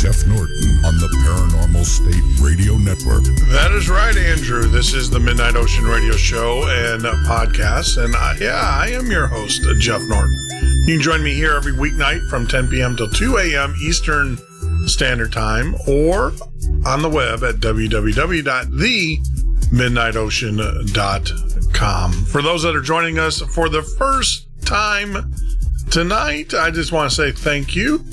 Jeff Norton on the Paranormal State Radio Network. That is right, Andrew. This is the Midnight Ocean Radio Show and podcast. And I am your host, Jeff Norton. You can join me here every weeknight from 10 p.m. till 2 a.m. Eastern Standard Time, or on the web at www.themidnightocean.com. For those that are joining us for the first time tonight, I just want to say thank you.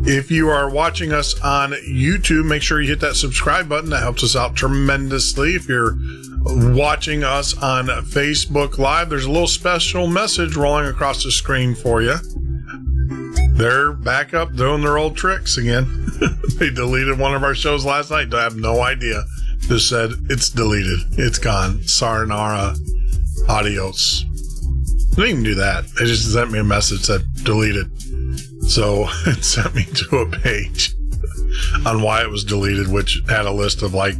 If you are watching us on YouTube, make sure you hit that subscribe button. That helps us out tremendously. If you're watching us on Facebook Live, there's a little special message rolling across the screen for you. They're back up doing their old tricks again. They deleted one of our shows last night. I have no idea. Just said, it's deleted. It's gone. Sayonara. Adios. They didn't even do that. They just sent me a message that said deleted. So it sent me to a page on why it was deleted, which had a list of like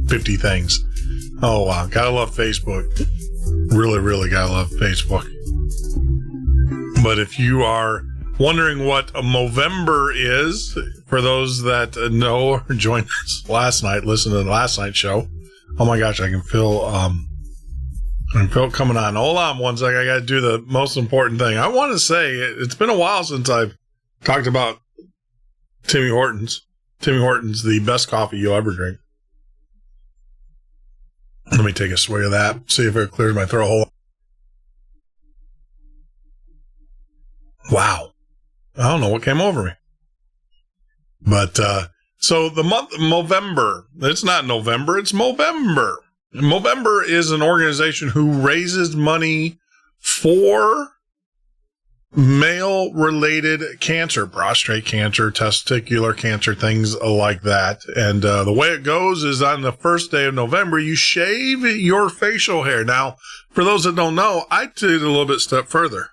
50 things. Oh, wow. Gotta love Facebook. Really, really gotta love Facebook. But if you are wondering what a Movember is, for those that know or joined us last night, listen to the last night's show. Oh my gosh, I can feel it coming on. Hold on one second. I got to do the most important thing. I want to say it's been a while since I've talked about Timmy Hortons. Timmy Hortons, the best coffee you'll ever drink. Let me take a swig of that, see if it clears my throat. Hold on. Wow. I don't know what came over me. But, so the month of Movember, it's not November, it's Movember. Movember is an organization who raises money for male-related cancer, prostate cancer, testicular cancer, things like that. And the way it goes is on the first day of November, you shave your facial hair. Now, for those that don't know, I did it a little bit step further.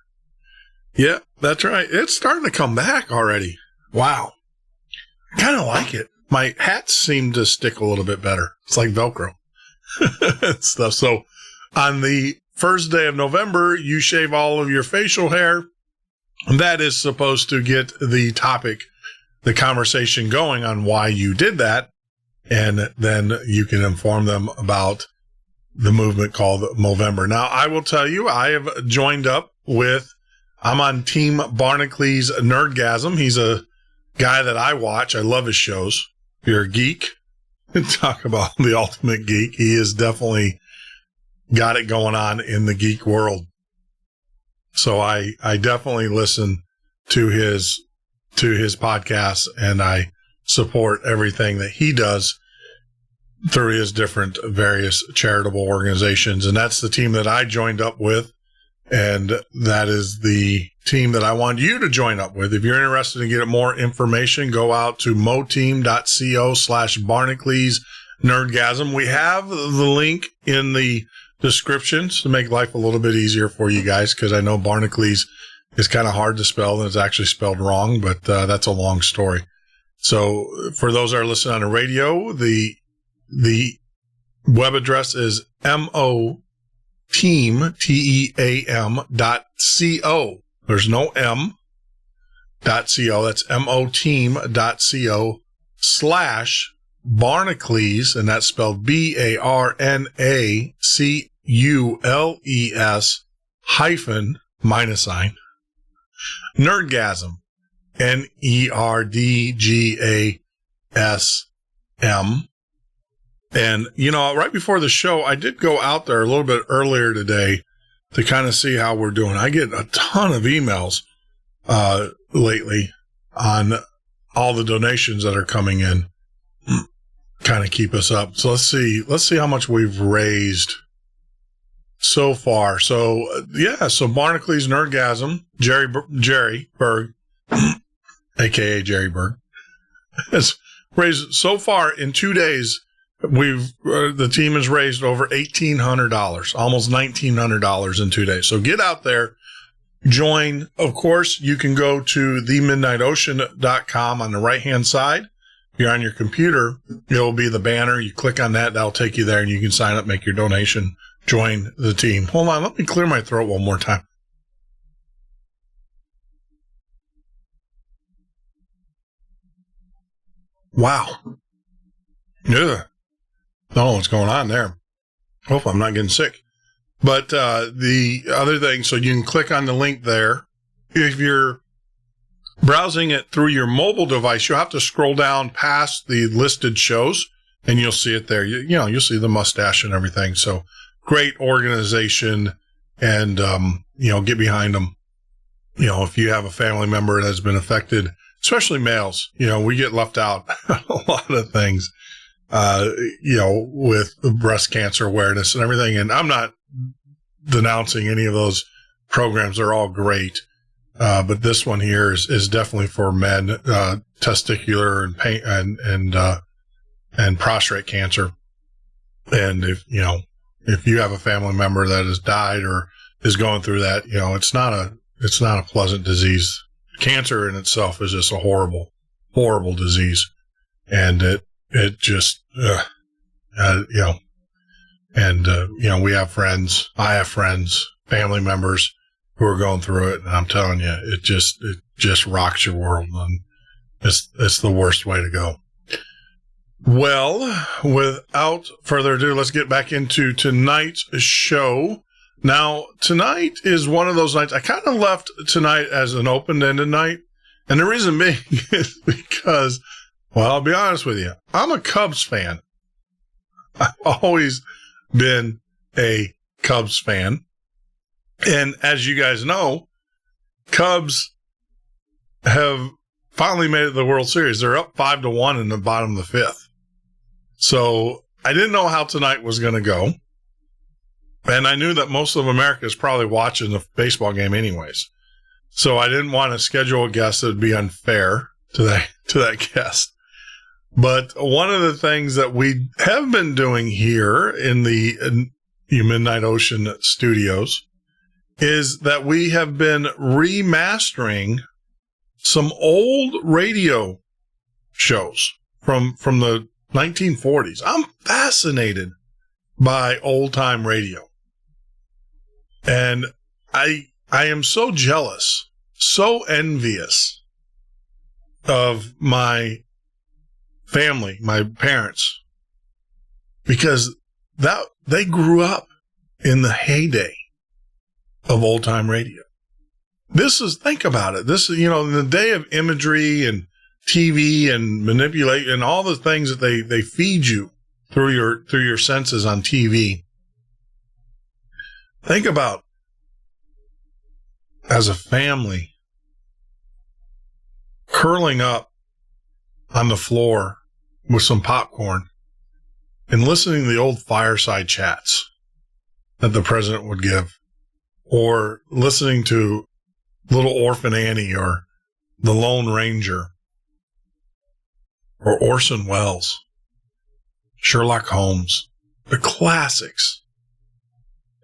Yeah, that's right. It's starting to come back already. Wow. I kind of like it. My hats seem to stick a little bit better. It's like Velcro and stuff. So on the first day of November, you shave all of your facial hair. That is supposed to get the topic, the conversation going on why you did that. And then you can inform them about the movement called Movember. Now, I will tell you, I have joined up with, I'm on Team Barnacle-Lee's Nerdgasm. He's a guy that I watch. I love his shows. If you're a geek, talk about the ultimate geek. He has definitely got it going on in the geek world. So I definitely listen to his podcasts, and I support everything that he does through his different various charitable organizations. And that's the team that I joined up with. And that is the team that I want you to join up with. If you're interested in getting more information, go out to moteam.co/Barnacle-Lee's Nerdgasm. We have the link in the descriptions to make life a little bit easier for you guys, because I know Barnacle-Lee's is kind of hard to spell and it's actually spelled wrong, but that's a long story. So for those that are listening on the radio, the web address is moteam, TEAM.co. There's no M.co. That's moteam.co/Barnacle-Lee's, and that's spelled BARNACULES -, Nerdgasm, NERDGASM. And, you know, right before the show, I did go out there a little bit earlier today to kind of see how we're doing. I get a ton of emails lately on all the donations that are coming in, kind of keep us up. So let's see how much we've raised so far. So, yeah, so Barnacle-Lee's Nerdgasm, Jerry Berg, a.k.a. Jerry Berg, has raised so far in 2 days. The team has raised over $1,800, almost $1,900 in 2 days. So get out there, join. Of course, you can go to themidnightocean.com on the right-hand side. If you're on your computer, it'll be the banner. You click on that, that'll take you there, and you can sign up, make your donation, join the team. Hold on, let me clear my throat one more time. Wow. Yeah. I don't know what's going on there. Hopefully I'm not getting sick. But the other thing, so you can click on the link there. If you're browsing it through your mobile device, you'll have to scroll down past the listed shows, and you'll see it there. You'll see the mustache and everything. So great organization, and, get behind them. If you have a family member that has been affected, especially males, we get left out a lot of things, with breast cancer awareness and everything. And I'm not denouncing any of those programs. They're all great. But this one here is definitely for men, testicular and pain and prostate cancer. And if you have a family member that has died or is going through that, it's not a pleasant disease. Cancer in itself is just a horrible, horrible disease. And it just, we have friends, I have friends, family members who are going through it. And I'm telling you, it just rocks your world. And it's the worst way to go. Well, without further ado, let's get back into tonight's show. Now, tonight is one of those nights. I kind of left tonight as an open-ended night. And the reason being is because, well, I'll be honest with you. I'm a Cubs fan. I've always been a Cubs fan. And as you guys know, Cubs have finally made it to the World Series. They're up 5-1 in the bottom of the fifth. So I didn't know how tonight was going to go. And I knew that most of America is probably watching the baseball game anyways. So I didn't want to schedule a guest that would be unfair to that guest. But one of the things that we have been doing here in the Midnight Ocean Studios is that we have been remastering some old radio shows from the 1940s. I'm fascinated by old-time radio. And I am so jealous, so envious of my family, my parents, because they grew up in the heyday of old-time radio. Think about it. This is, in the day of imagery and TV and manipulate and all the things that they feed you through your senses on TV. Think about, as a family, curling up on the floor with some popcorn and listening to the old fireside chats that the president would give, or listening to Little Orphan Annie or The Lone Ranger or Orson Welles, Sherlock Holmes, the classics.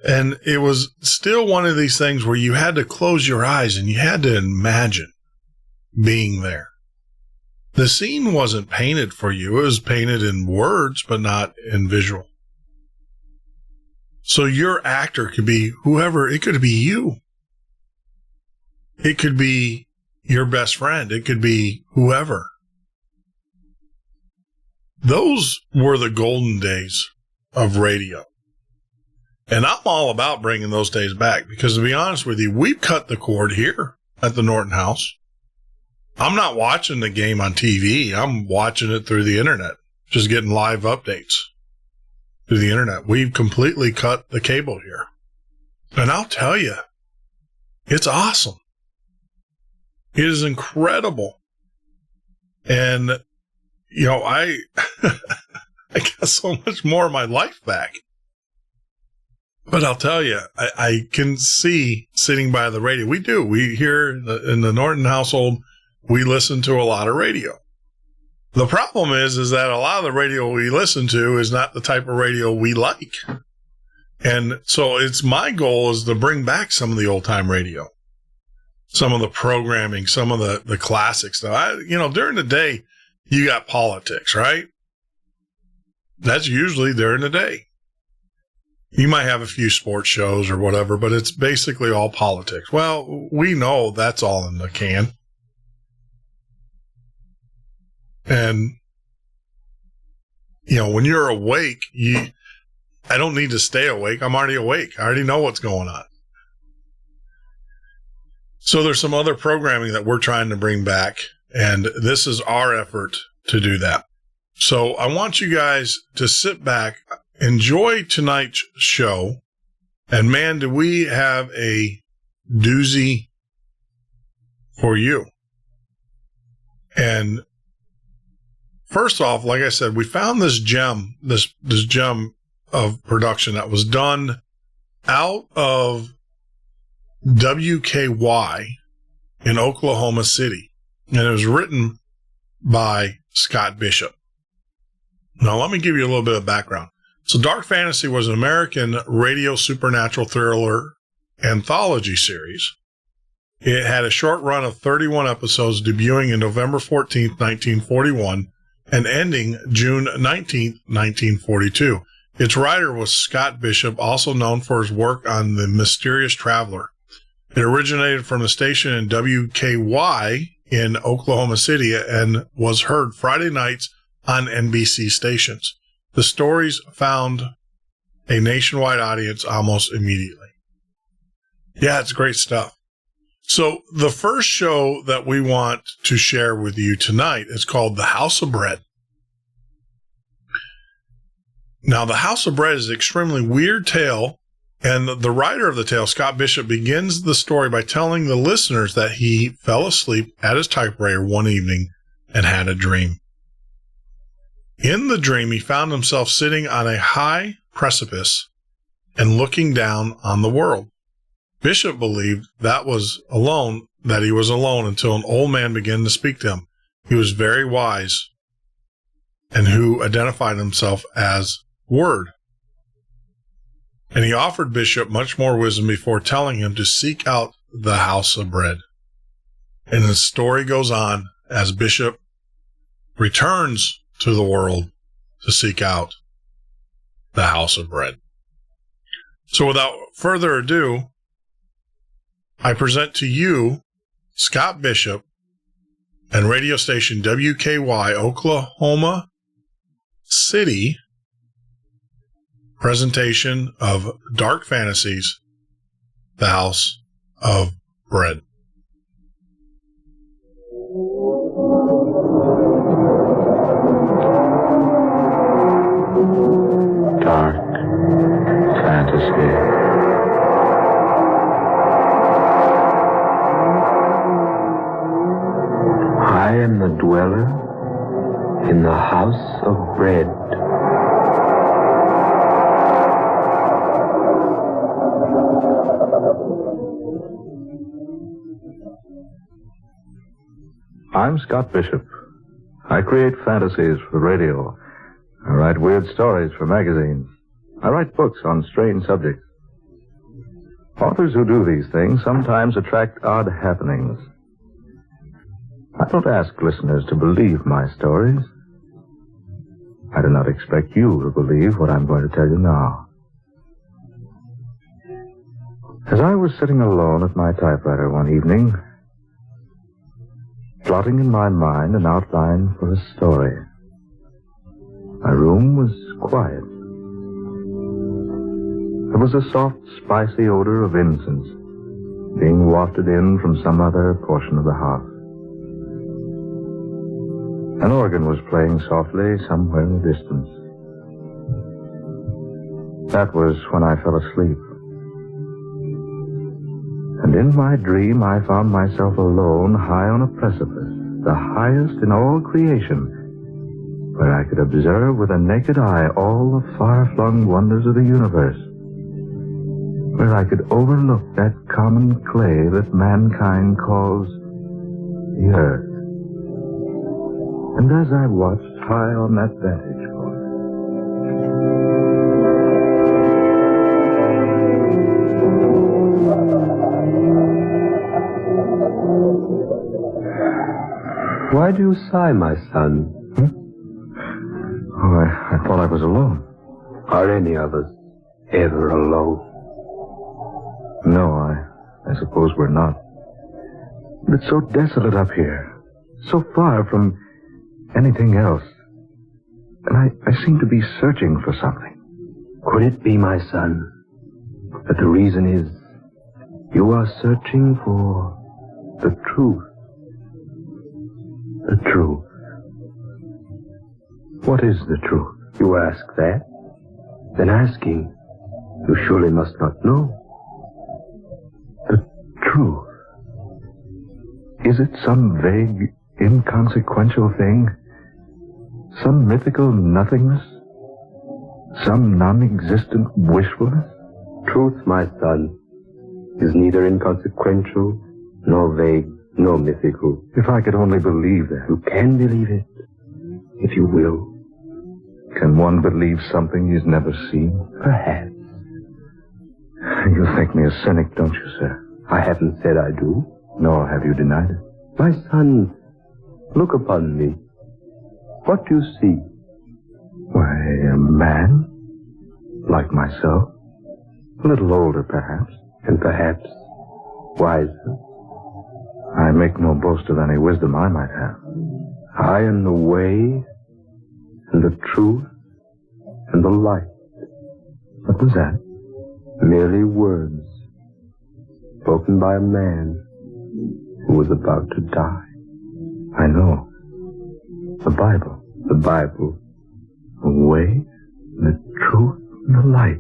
And it was still one of these things where you had to close your eyes and you had to imagine being there. The scene wasn't painted for you. It was painted in words, but not in visual. So your actor could be whoever. It could be you. It could be your best friend. It could be whoever. Those were the golden days of radio. And I'm all about bringing those days back because, to be honest with you, we've cut the cord here at the Norton House. I'm not watching the game on TV. I'm watching it through the internet, just getting live updates through the internet. We've completely cut the cable here. And I'll tell you, it's awesome. It is incredible. And, I got so much more of my life back. But I'll tell you, I can see sitting by the radio. We do. We here in the Norton household, we listen to a lot of radio. The problem is that a lot of the radio we listen to is not the type of radio we like. And so my goal is to bring back some of the old time radio, some of the programming, some of the classic stuff. During the day, you got politics, right? That's usually during the day. You might have a few sports shows or whatever, but it's basically all politics. Well, we know that's all in the can. And when you're awake, I don't need to stay awake. I'm already awake. I already know what's going on. So there's some other programming that we're trying to bring back, and this is our effort to do that. So I want you guys to sit back, enjoy tonight's show, and man, do we have a doozy for you. And first off, like I said, we found this gem of production that was done out of WKY in Oklahoma City. And it was written by Scott Bishop. Now, let me give you a little bit of background. So Dark Fantasy was an American radio supernatural thriller anthology series. It had a short run of 31 episodes, debuting in November 14th, 1941, and ending June 19th, 1942. Its writer was Scott Bishop, also known for his work on The Mysterious Traveler. It originated from a station in WKY in Oklahoma City and was heard Friday nights on NBC stations. The stories found a nationwide audience almost immediately. Yeah, it's great stuff. So the first show that we want to share with you tonight is called The House of Bread. Now, The House of Bread is an extremely weird tale, and the writer of the tale, Scott Bishop, begins the story by telling the listeners that he fell asleep at his typewriter one evening and had a dream. In the dream, he found himself sitting on a high precipice and looking down on the world. Bishop believed that he was alone until an old man began to speak to him. He was very wise and who identified himself as Word. And he offered Bishop much more wisdom before telling him to seek out the house of bread. And the story goes on as Bishop returns to the world to seek out the house of bread. So without further ado, I present to you Scott Bishop and radio station WKY Oklahoma City presentation of Dark Fantasies, The House of Bread. Dark Fantasy. I am the dweller in the house of bread. I'm Scott Bishop. I create fantasies for radio. I write weird stories for magazines. I write books on strange subjects. Authors who do these things sometimes attract odd happenings. I don't ask listeners to believe my stories. I do not expect you to believe what I'm going to tell you now. As I was sitting alone at my typewriter one evening, plotting in my mind an outline for a story, my room was quiet. There was a soft, spicy odor of incense being wafted in from some other portion of the house. An organ was playing softly somewhere in the distance. That was when I fell asleep. And in my dream, I found myself alone high on a precipice, the highest in all creation, where I could observe with a naked eye all the far-flung wonders of the universe, where I could overlook that common clay that mankind calls the earth. And as I watched high on that vantage point, Why do you sigh, my son? Oh, I thought I was alone. Are any of us ever alone? No, I suppose we're not. But it's so desolate up here, so far from anything else. And I seem to be searching for something. Could it be, my son, that the reason is you are searching for the truth? The truth. What is the truth? You ask that? Then asking, you surely must not know. The truth. Is it some vague, inconsequential thing? Some mythical nothingness? Some non-existent wishfulness? Truth, my son, is neither inconsequential, nor vague, nor mythical. If I could only believe that. You can believe it, if you will. Can one believe something he's never seen? Perhaps. You think me a cynic, don't you, sir? I haven't said I do. Nor have you denied it. My son, look upon me. What do you see? Why, a man. Like myself. A little older, perhaps. And perhaps wiser. I make no boast of any wisdom I might have. I am the way, and the truth, and the light. What was that? Merely words spoken by a man who was about to die. I know. The Bible. The Bible. The way, the truth, and the light.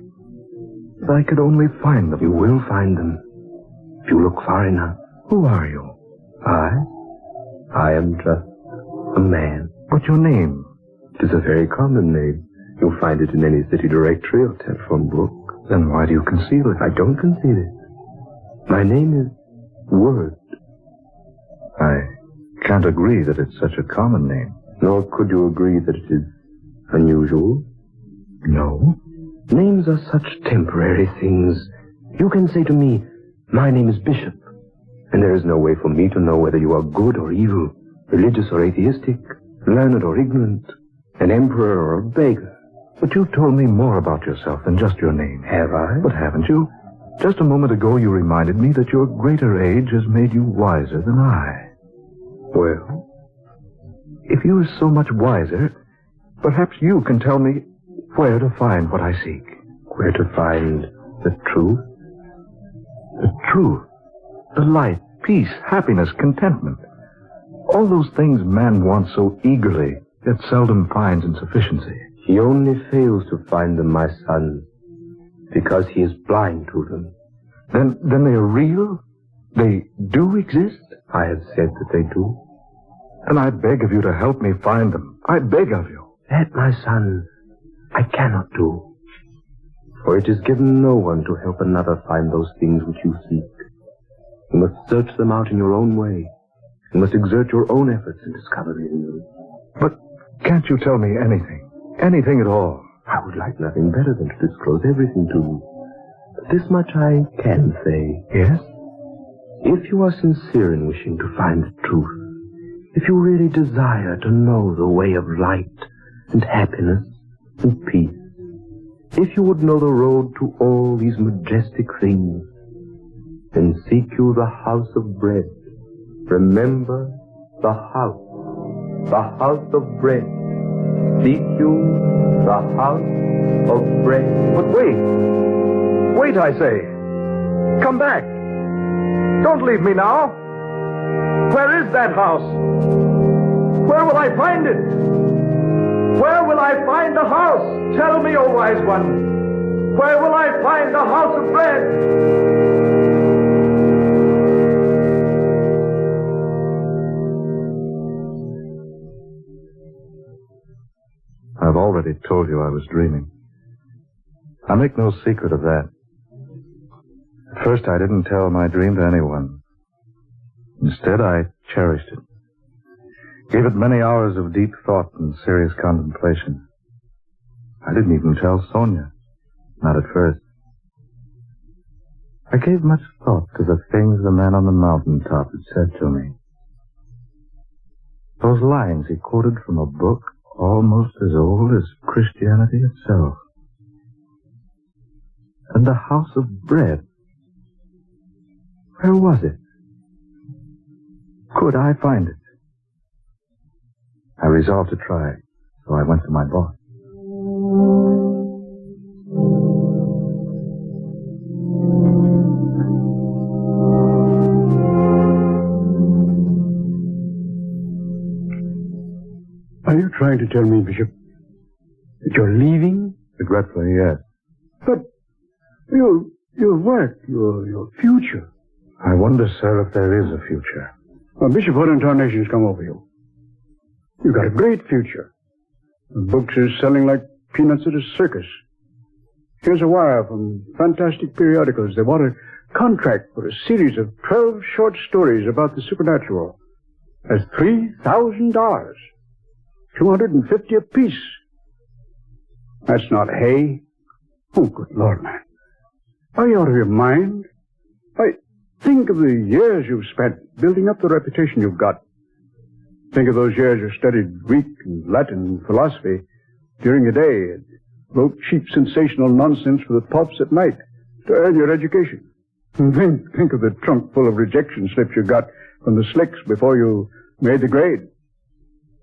If I could only find them. You will find them, if you look far enough. Who are you? I am just a man. What's your name? It is a very common name. You'll find it in any city directory or telephone book. Then why do you conceal it? I don't conceal it. My name is Word. I can't agree that it's such a common name. Nor could you agree that it is unusual. No. Names are such temporary things. You can say to me, my name is Bishop, and there is no way for me to know whether you are good or evil, religious or atheistic, learned or ignorant, an emperor or a beggar. But you've told me more about yourself than just your name. Have I? But haven't you? Just a moment ago you reminded me that your greater age has made you wiser than I. Well? If you are so much wiser, perhaps you can tell me where to find what I seek. Where to find the truth? The truth. The light, peace, happiness, contentment. All those things man wants so eagerly, yet seldom finds in sufficiency. He only fails to find them, my son, because he is blind to them. Then they are real? They do exist? I have said that they do. And I beg of you to help me find them. I beg of you. That, my son, I cannot do. For it is given no one to help another find those things which you seek. You must search them out in your own way. You must exert your own efforts in discovering them. But can't you tell me anything? Anything at all? I would like nothing better than to disclose everything to you. But this much I can say. Yes? If you are sincere in wishing to find the truth, if you really desire to know the way of light and happiness and peace, if you would know the road to all these majestic things, then seek you the house of bread. Remember the house of bread. Seek you the house of bread. But wait. Wait, I say. Come back. Don't leave me now. Where is that house? Where will I find it? Where will I find the house? Tell me, O wise one. Where will I find the house of bread? I've already told you I was dreaming. I make no secret of that. At first, I didn't tell my dream to anyone. Instead, I cherished it. Gave it many hours of deep thought and serious contemplation. I didn't even tell Sonia. Not at first. I gave much thought to the things the man on the mountaintop had said to me. Those lines he quoted from a book almost as old as Christianity itself. And the house of bread. Where was it? Could I find it? I resolved to try. So I went to my boss. Are you trying to tell me, Bishop, that you're leaving? Regretfully, yes. But your work, your future. I wonder, sir, if there is a future. Well, Bishop, what in tarnation's come over you? You've got a great future. The books are selling like peanuts at a circus. Here's a wire from fantastic periodicals. They want a contract for a series of 12 short stories about the supernatural. That's $3,000. $250 apiece. That's not hay. Oh, good Lord, man. Are you out of your mind? Think of the years you've spent building up the reputation you've got. Think of those years you studied Greek and Latin and philosophy during the day and wrote cheap sensational nonsense for the pops at night to earn your education. And think of the trunk full of rejection slips you got from the slicks before you made the grade.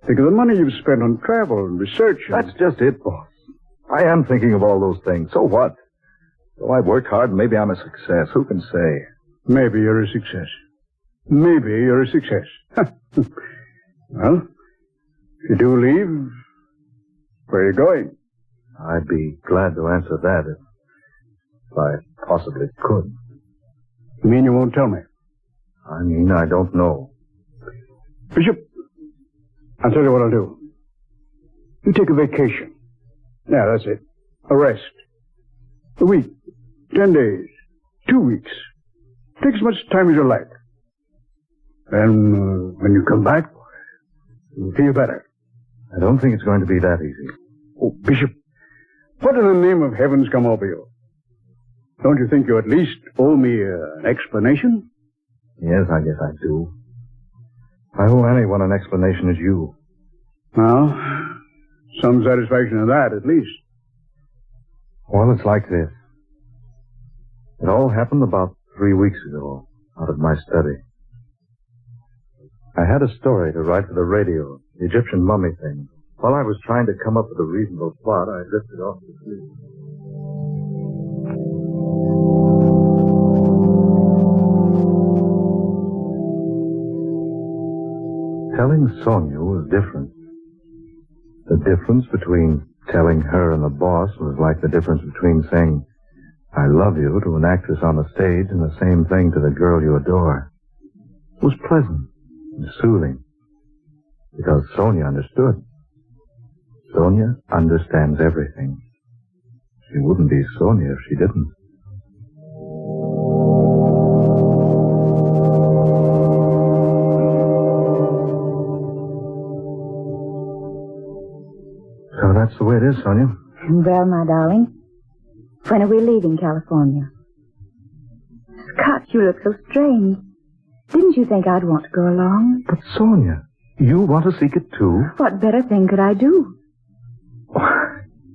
Think of the money you've spent on travel and research. That's just it, boss. I am thinking of all those things. So what? Though I've worked hard, maybe I'm a success. Who can say? Maybe you're a success. Maybe you're a success. Well, if you do leave, where are you going? I'd be glad to answer that if I possibly could. You mean you won't tell me? I mean, I don't know. Bishop, I'll tell you what I'll do. You take a vacation. Yeah, that's it. A rest. A week. 10 days. 2 weeks. Take as much time as you like. And when you come back, you'll feel better. I don't think it's going to be that easy. Oh, Bishop, what in the name of heaven's come over you? Don't you think you at least owe me an explanation? Yes, I guess I do. I owe anyone an explanation is you. Well, some satisfaction in that, at least. Well, it's like this. It all happened about 3 weeks ago, out at my study. I had a story to write for the radio, the Egyptian mummy thing. While I was trying to come up with a reasonable plot, I drifted off to sleep. Telling Sonia was different. The difference between telling her and the boss was like the difference between saying, I love you to an actress on the stage and the same thing to the girl you adore. It was pleasant and soothing because Sonia understood. Sonia understands everything. She wouldn't be Sonia if she didn't. So that's the way it is, Sonia. Well, my darling, when are we leaving California? Scott, you look so strange. Didn't you think I'd want to go along? But, Sonia, you want to seek it too? What better thing could I do?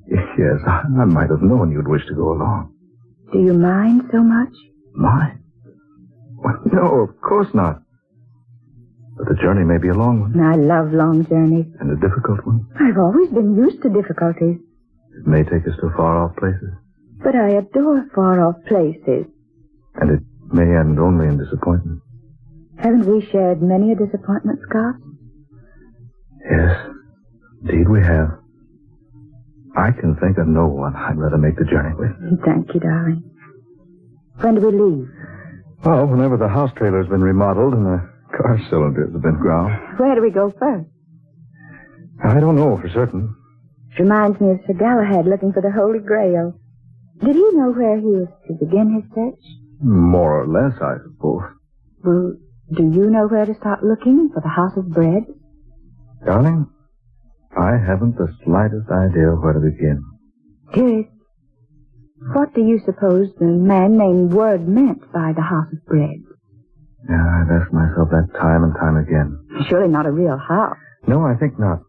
Yes, I might have known you'd wish to go along. Do you mind so much? Mind? Well, no, of course not. But the journey may be a long one. I love long journeys. And a difficult one. I've always been used to difficulties. It may take us to far-off places. But I adore far-off places. And it may end only in disappointment. Haven't we shared many a disappointment, Scott? Yes, indeed we have. I can think of no one I'd rather make the journey with. Thank you, darling. When do we leave? Well, whenever the house trailer's been remodeled and the car cylinders have been ground. Where do we go first? I don't know for certain. It reminds me of Sir Galahad looking for the Holy Grail. Did he know where he was to begin his search? More or less, I suppose. Well, do you know where to start looking for the House of Bread? Darling, I haven't the slightest idea where to begin. Dearest, what do you suppose the man named Word meant by the House of Bread? Yeah, I've asked myself that time and time again. Surely not a real house. No, I think not.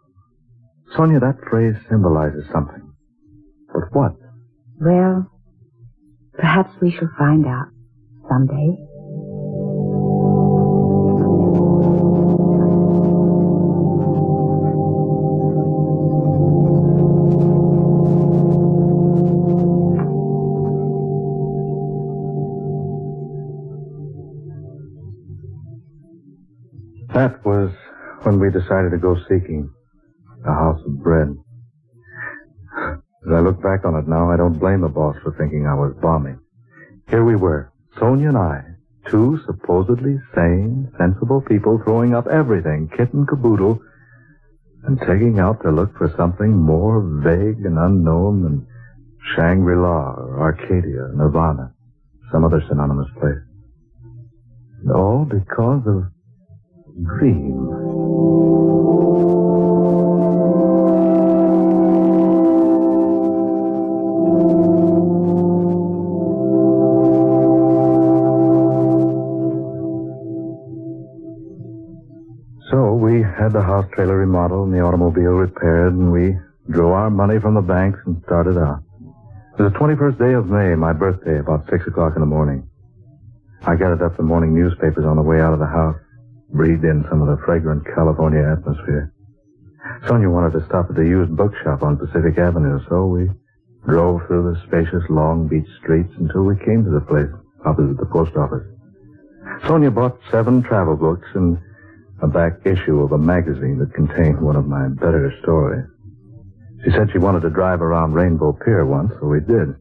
Sonia, that phrase symbolizes something. But what? Well, perhaps we shall find out someday. That was when we decided to go seeking a house of bread. As I look back on it now, I don't blame the boss for thinking I was bombing. Here we were, Sonia and I, two supposedly sane, sensible people throwing up everything, kit and caboodle, and taking out to look for something more vague and unknown than Shangri-La or Arcadia, Nirvana, some other synonymous place. And all because of dream. So we had the house trailer remodeled and the automobile repaired, and we drew our money from the banks and started out. It was the 21st day of May, my birthday, about 6 o'clock in the morning. I gathered up the morning newspapers on the way out of the house, breathed in some of the fragrant California atmosphere. Sonia wanted to stop at the used bookshop on Pacific Avenue, so we drove through the spacious Long Beach streets until we came to the place opposite the post office. Sonia bought 7 travel books and a back issue of a magazine that contained one of my better stories. She said she wanted to drive around Rainbow Pier once, so we did.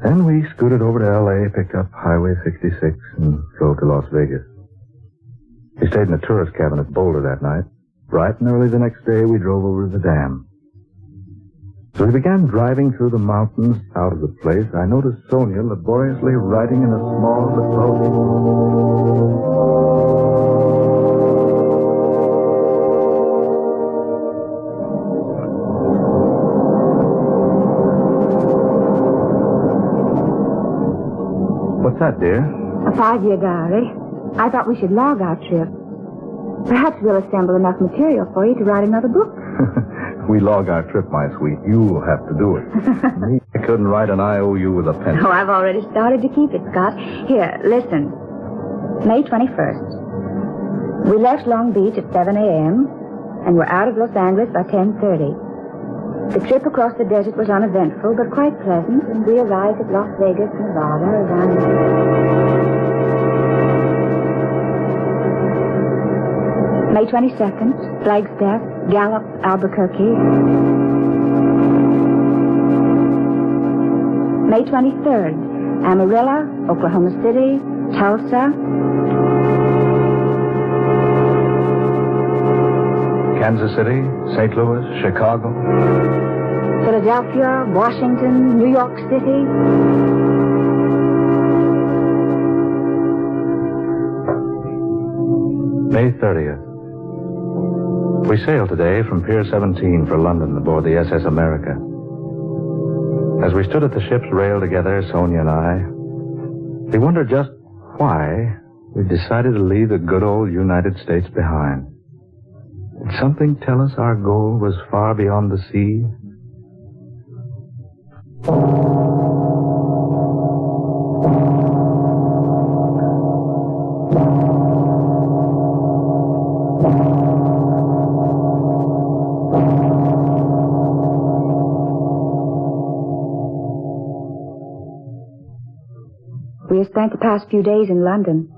Then we scooted over to L.A., picked up Highway 66, and drove to Las Vegas. We stayed in a tourist cabin at Boulder that night. Bright and early the next day, we drove over to the dam. As we began driving through the mountains out of the place, I noticed Sonia laboriously writing in a small but What's that, dear? A 5-year diary. I thought we should log our trip. Perhaps we'll assemble enough material for you to write another book. We log our trip, my sweet. You'll have to do it. Me, I couldn't write an IOU with a pencil. Oh, I've already started to keep it, Scott. Here, listen. May 21st. We left Long Beach at 7 a.m. and were out of Los Angeles by 10:30. The trip across the desert was uneventful, but quite pleasant, and we arrived at Las Vegas, Nevada, around May 22nd, Flagstaff, Gallup, Albuquerque. May 23rd, Amarillo, Oklahoma City, Tulsa. Kansas City, St. Louis, Chicago. Philadelphia, Washington, New York City. May 30th. We sailed today from Pier 17 for London aboard the SS America. As we stood at the ship's rail together, Sonia and I, we wondered just why we decided to leave the good old United States behind. Did something tell us our goal was far beyond the sea? We have spent the past few days in London.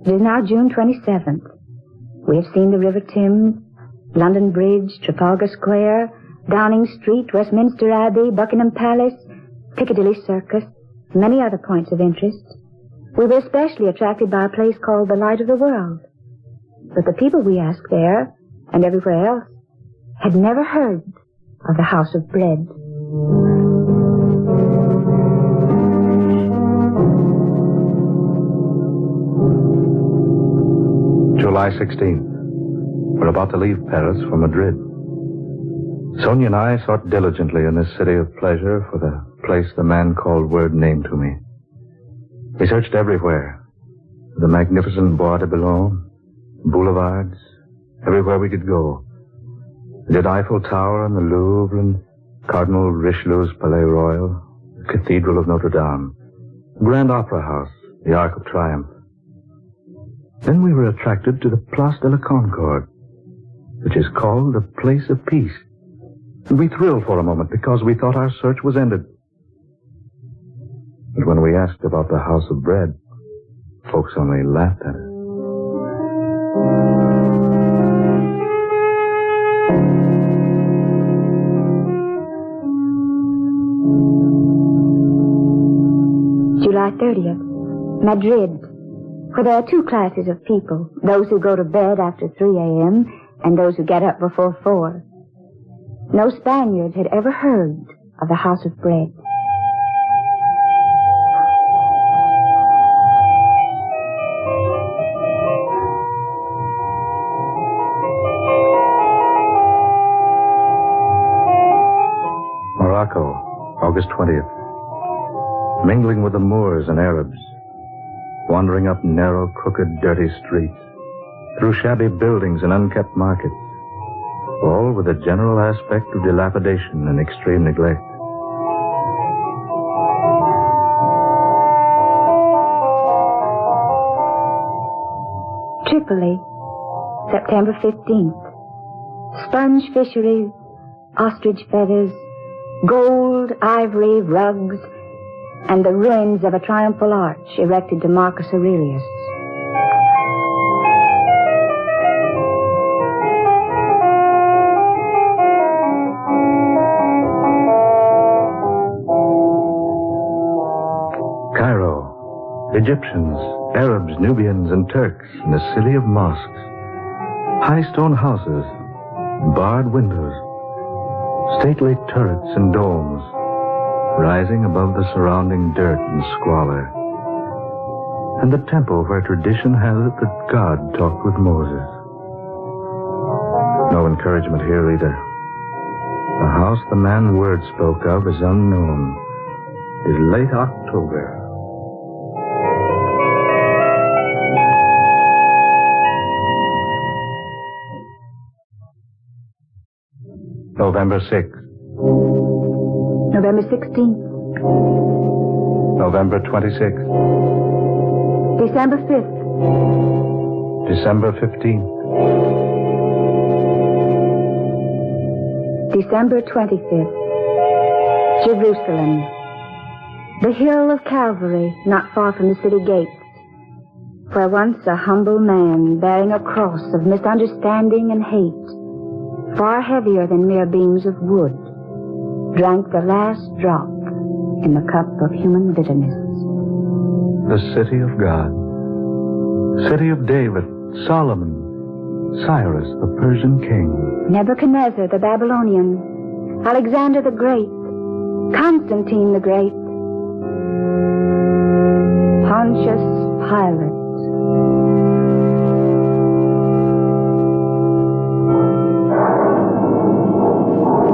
It is now June 27th. We have seen the River Thames, London Bridge, Trafalgar Square, Downing Street, Westminster Abbey, Buckingham Palace, Piccadilly Circus, and many other points of interest. We were especially attracted by a place called the Light of the World. But the people we asked there, and everywhere else, had never heard of the House of Bread. July 16th. We're about to leave Paris for Madrid. Sonia and I sought diligently in this city of pleasure for the place the man called Word named to me. We searched everywhere. The magnificent Bois de Boulogne, boulevards, everywhere we could go. We did Eiffel Tower and the Louvre and Cardinal Richelieu's Palais Royal, the Cathedral of Notre Dame, Grand Opera House, the Arc of Triumph. Then we were attracted to the Place de la Concorde, which is called the Place of Peace. And we thrilled for a moment because we thought our search was ended. But when we asked about the House of Bread, folks only laughed at us. 30th, Madrid, where there are two classes of people, those who go to bed after 3 a.m. and those who get up before 4. No Spaniard had ever heard of the House of Bread. Morocco, August 20th. Mingling with the Moors and Arabs, wandering up narrow, crooked, dirty streets, through shabby buildings and unkept markets, all with a general aspect of dilapidation and extreme neglect. Tripoli, September 15th. Sponge fisheries, ostrich feathers, gold, ivory, rugs, and the ruins of a triumphal arch erected to Marcus Aurelius. Cairo, Egyptians, Arabs, Nubians, and Turks in a city of mosques, high stone houses, barred windows, stately turrets and domes, rising above the surrounding dirt and squalor, and the temple where tradition has it that God talked with Moses. No encouragement here either. The house the man Word spoke of is unknown. It is late October. November 6th. November 16th. November 26th. December 5th. December 15th. December 25th. Jerusalem. The hill of Calvary, not far from the city gates, where once a humble man bearing a cross of misunderstanding and hate, far heavier than mere beams of wood, drank the last drop in the cup of human bitterness. The city of God. City of David, Solomon, Cyrus, the Persian king. Nebuchadnezzar, the Babylonian, Alexander the Great, Constantine the Great, Pontius Pilate.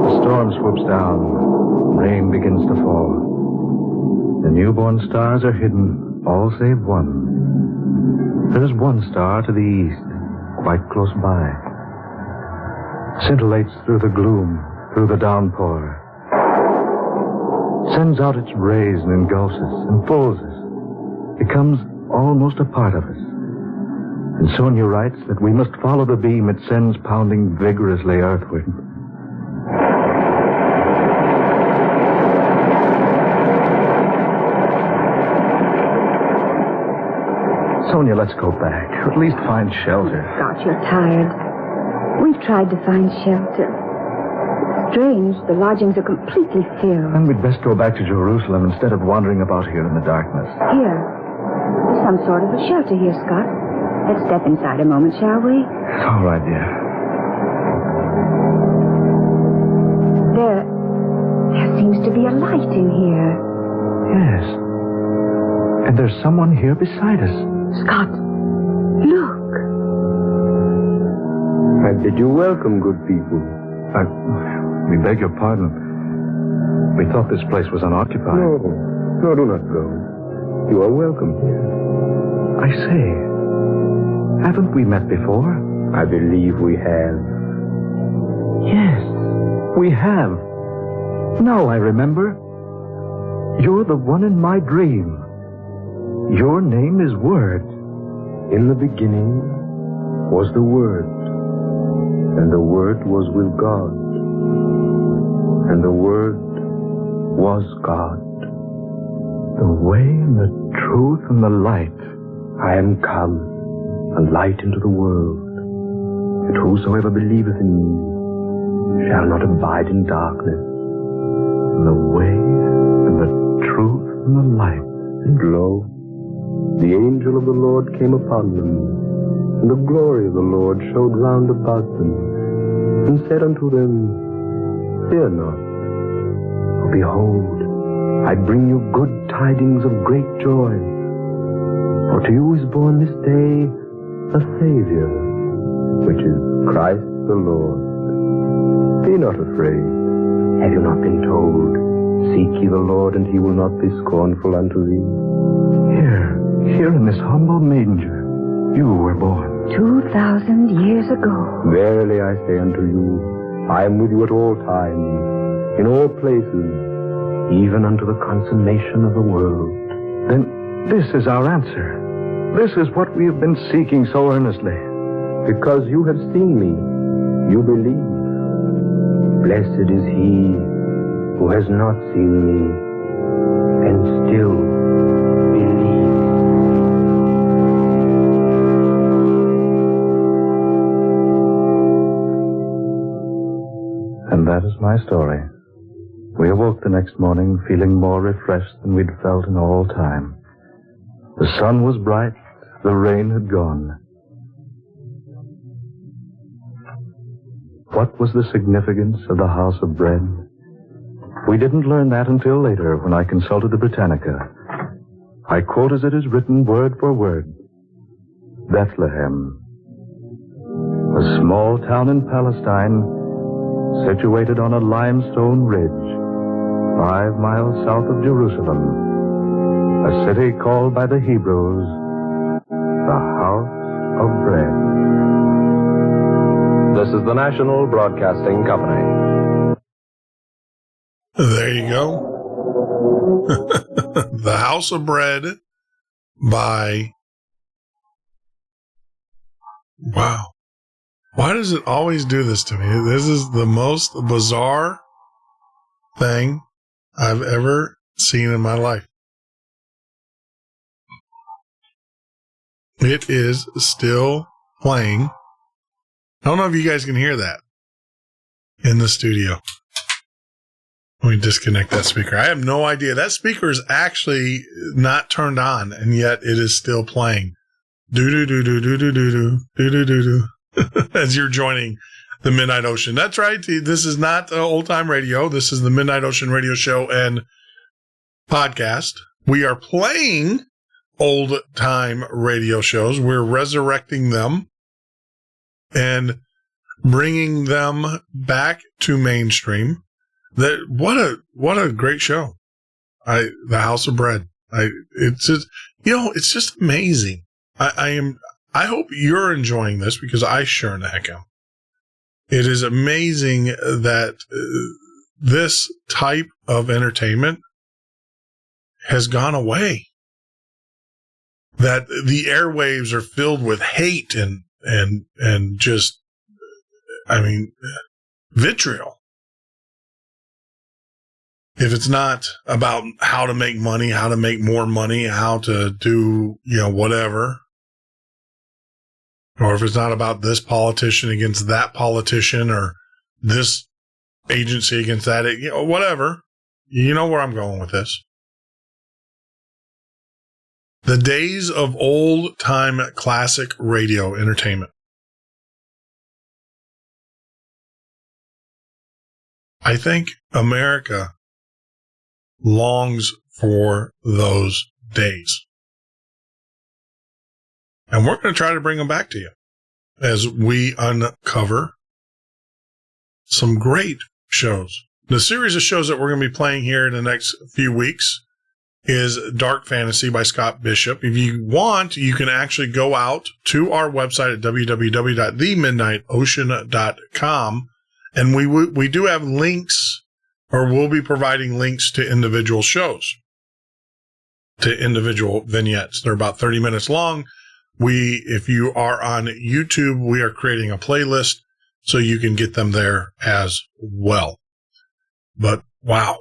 The storm swoops down. Rain begins to fall. The newborn stars are hidden, all save one. There is one star to the east, quite close by. Scintillates through the gloom, through the downpour. Sends out its rays and engulfs us, enfolds us. Becomes almost a part of us. And Sonia writes that we must follow the beam it sends pounding vigorously earthward. Sonia, let's go back. Or at least find shelter. Scott, you're tired. We've tried to find shelter. Strange, the lodgings are completely filled. Then we'd best go back to Jerusalem instead of wandering about here in the darkness. Here. There's some sort of a shelter here, Scott. Let's step inside a moment, shall we? All right, dear. There seems to be a light in here. Yes. And there's someone here beside us. Scott, look. I bid you welcome, good people. We beg your pardon. We thought this place was unoccupied. No, do not go. You are welcome here. I say, haven't we met before? I believe we have. Yes, we have. Now I remember. You're the one in my dream. Your name is Word. In the beginning was the Word, and the Word was with God, and the Word was God. The way and the truth and the light. I am come, a light into the world, that whosoever believeth in me shall not abide in darkness. The way and the truth and the light. And lo, the angel of the Lord came upon them, and the glory of the Lord showed round about them, and said unto them, Fear not, for behold, I bring you good tidings of great joy. For to you is born this day a Savior, which is Christ the Lord. Be not afraid. Have you not been told, Seek ye the Lord, and he will not be scornful unto thee? Here in this humble manger, you were born. 2,000 years ago. Verily I say unto you, I am with you at all times, in all places, even unto the consummation of the world. Then this is our answer. This is what we have been seeking so earnestly. Because you have seen me, you believe. Blessed is he who has not seen me and still believes. And that is my story. We awoke the next morning feeling more refreshed than we'd felt in all time. The sun was bright, the rain had gone. What was the significance of the house of bread? We didn't learn that until later when I consulted the Britannica. I quote as it is written word for word. Bethlehem, a small town in Palestine, situated on a limestone ridge, 5 miles south of Jerusalem, a city called by the Hebrews the House of Bread. This is the National Broadcasting Company. There you go. The House of Bread by... Wow. Why does it always do this to me? This is the most bizarre thing I've ever seen in my life. It is still playing. I don't know if you guys can hear that in the studio. Let me disconnect that speaker. I have no idea. That speaker is actually not turned on, and yet it is still playing. Do-do-do-do-do-do-do-do-do-do-do. As you're joining the Midnight Ocean. That's right. This is not Old Time Radio. This is the Midnight Ocean Radio Show and podcast. We are playing old time radio shows. We're resurrecting them and bringing them back to mainstream. What a great show. The House of Bread. It's just amazing. I hope you're enjoying this because I sure in the heck am. It is amazing that this type of entertainment has gone away. That the airwaves are filled with hate and just, vitriol. If it's not about how to make money, how to make more money, how to do, whatever, or if it's not about this politician against that politician or this agency against that, whatever, you know where I'm going with this. The days of old time classic radio entertainment. I think America longs for those days. And we're going to try to bring them back to you as we uncover some great shows. The series of shows that we're going to be playing here in the next few weeks is Dark Fantasy by Scott Bishop. If you want, you can actually go out to our website at www.themidnightocean.com, and we do have links, or we'll be providing links to individual shows, to individual vignettes. They're about 30 minutes long. If you are on YouTube, we are creating a playlist so you can get them there as well. But wow,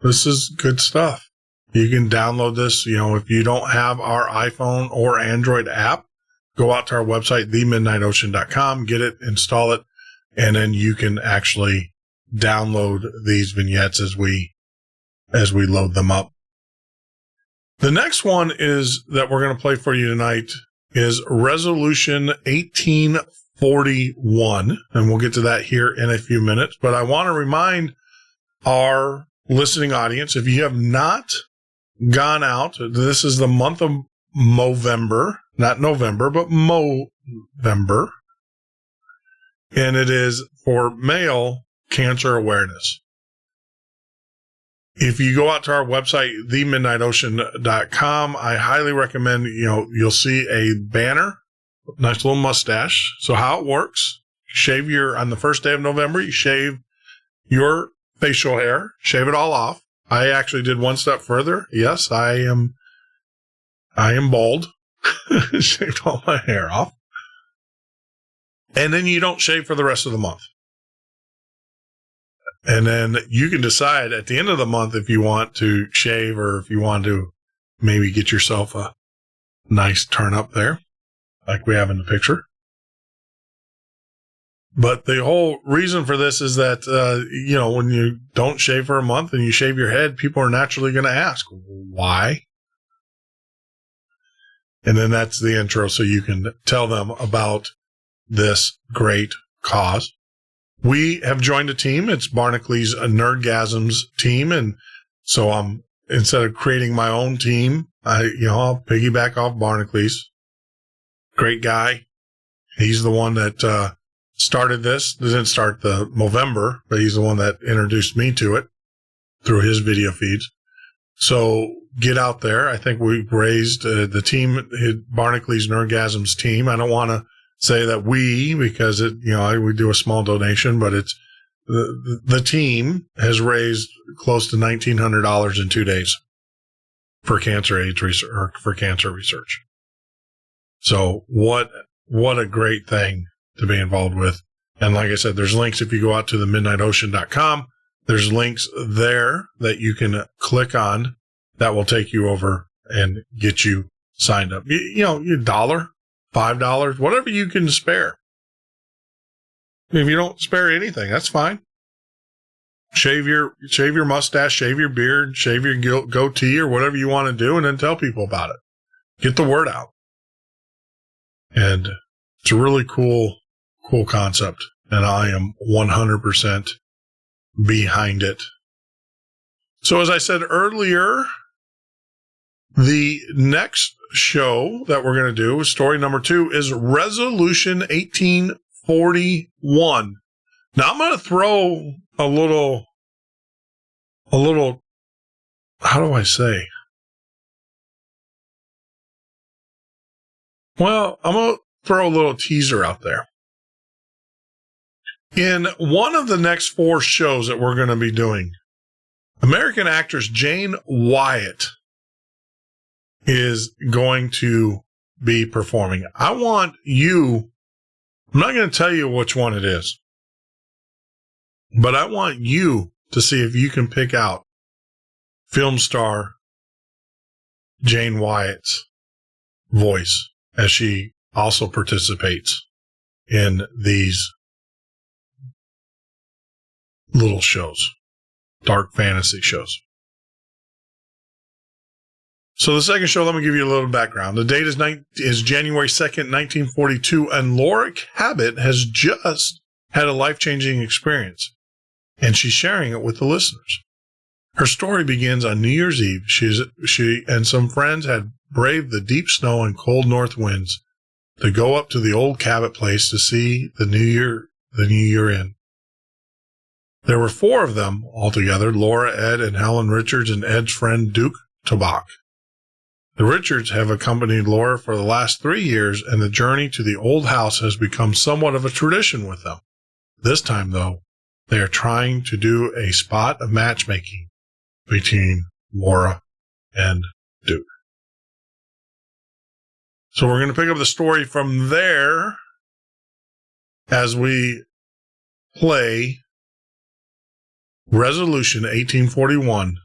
this is good stuff. You can download this. If you don't have our iPhone or Android app, go out to our website, themidnightocean.com, get it, install it, and then you can actually download these vignettes as we load them up. The next one is that we're going to play for you tonight is Resolution 1841, and we'll get to that here in a few minutes. But I want to remind our listening audience, if you have not gone out, this is the month of Movember, not November, but Movember, and it is for male cancer awareness. If you go out to our website, themidnightocean.com, I highly recommend, you'll see a banner, nice little mustache. So how it works, on the first day of November, you shave your facial hair, shave it all off. I actually did one step further. Yes, I am bald. Shaved all my hair off. And then you don't shave for the rest of the month. And then you can decide at the end of the month if you want to shave or if you want to maybe get yourself a nice turn up there, like we have in the picture. But the whole reason for this is that, when you don't shave for a month and you shave your head, people are naturally going to ask, why? And then that's the intro, so you can tell them about this great cause. We have joined a team. It's Barnacle-Lee's Nerdgasms team. And so instead of creating my own team, I'll piggyback off Barnacle-Lee's. Great guy. He's the one that started this. Didn't start the Movember, but he's the one that introduced me to it through his video feeds. So get out there. I think we've raised the team, Barnacle-Lee's Nerdgasms team. I don't want to say that because we do a small donation, but it's the team has raised close to $1,900 in 2 days for cancer AIDS research or for cancer research. So what a great thing to be involved with. And like I said, there's links if you go out to themidnightocean.com. There's links there that you can click on that will take you over and get you signed up. $1, $5, whatever you can spare. If you don't spare anything, that's fine. Shave your mustache, shave your beard, shave your goatee or whatever you want to do, and then tell people about it. Get the word out. And it's a really cool concept, and I am 100% behind it. So as I said earlier, the next show that we're going to do, story number 2, is Resolution 1841. Now I'm going to throw a little, how do I say? Well, I'm going to throw a little teaser out there. In one of the next 4 shows that we're going to be doing, American actress Jane Wyatt is going to be performing. I want you, I'm not going to tell you which one it is, but I want you to see if you can pick out film star Jane Wyatt's voice as she also participates in these little shows, dark fantasy shows. So the second show, let me give you a little background. The date is January 2nd, 1942, and Laura Cabot has just had a life-changing experience, and she's sharing it with the listeners. Her story begins on New Year's Eve. She and some friends had braved the deep snow and cold north winds to go up to the old Cabot place to see the New Year in. There were 4 of them altogether, Laura, Ed, and Helen Richards, and Ed's friend Duke Tobach. The Richards have accompanied Laura for the last 3 years, and the journey to the old house has become somewhat of a tradition with them. This time, though, they are trying to do a spot of matchmaking between Laura and Duke. So we're going to pick up the story from there as we play Resolution 1841,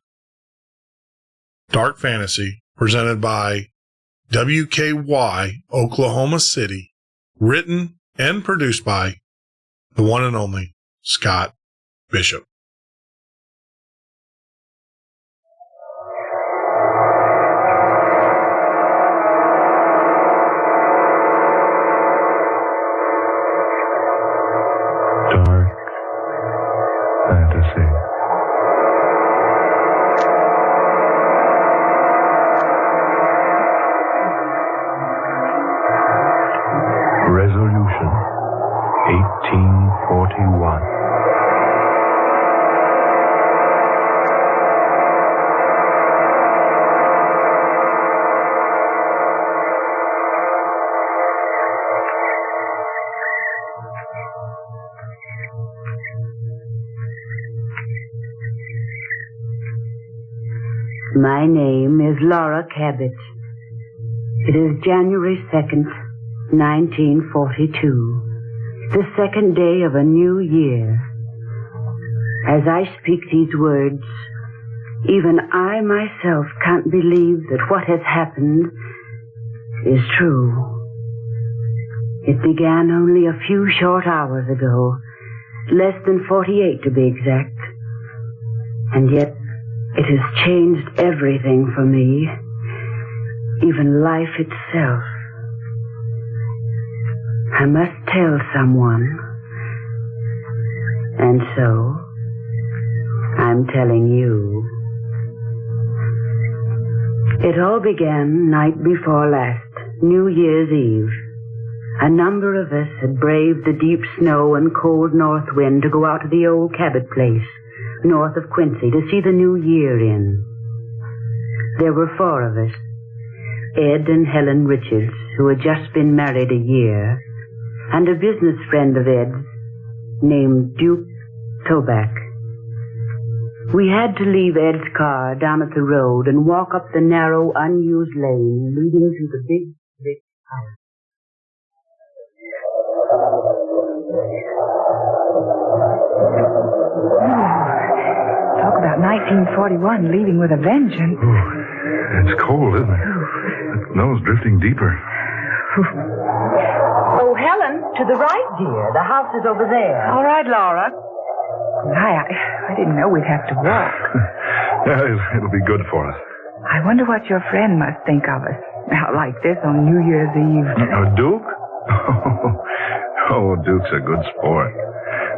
Dark Fantasy, presented by WKY, Oklahoma City, written and produced by the one and only Scott Bishop. 1841. My name is Laura Cabot. It is January 2nd, 1942, the second day of a new year. As I speak these words, even I myself can't believe that what has happened is true. It began only a few short hours ago, less than 48 to be exact, and yet it has changed everything for me, even life itself. I must tell someone, and so I'm telling you. It all began night before last, New Year's Eve. A number of us had braved the deep snow and cold north wind to go out to the old Cabot place, north of Quincy, to see the new year in. There were 4 of us, Ed and Helen Richards, who had just been married a year, and a business friend of Ed's named Duke Toback. We had to leave Ed's car down at the road and walk up the narrow, unused lane leading to the big house. Talk about 1941 leaving with a vengeance. Ooh, it's cold, isn't it? The snow's drifting deeper. Oh, Helen, to the right, dear. The house is over there. All right, Laura. I didn't know we'd have to walk. Yeah, it'll be good for us. I wonder what your friend must think of us out like this on New Year's Eve. Duke? Oh, Duke's a good sport.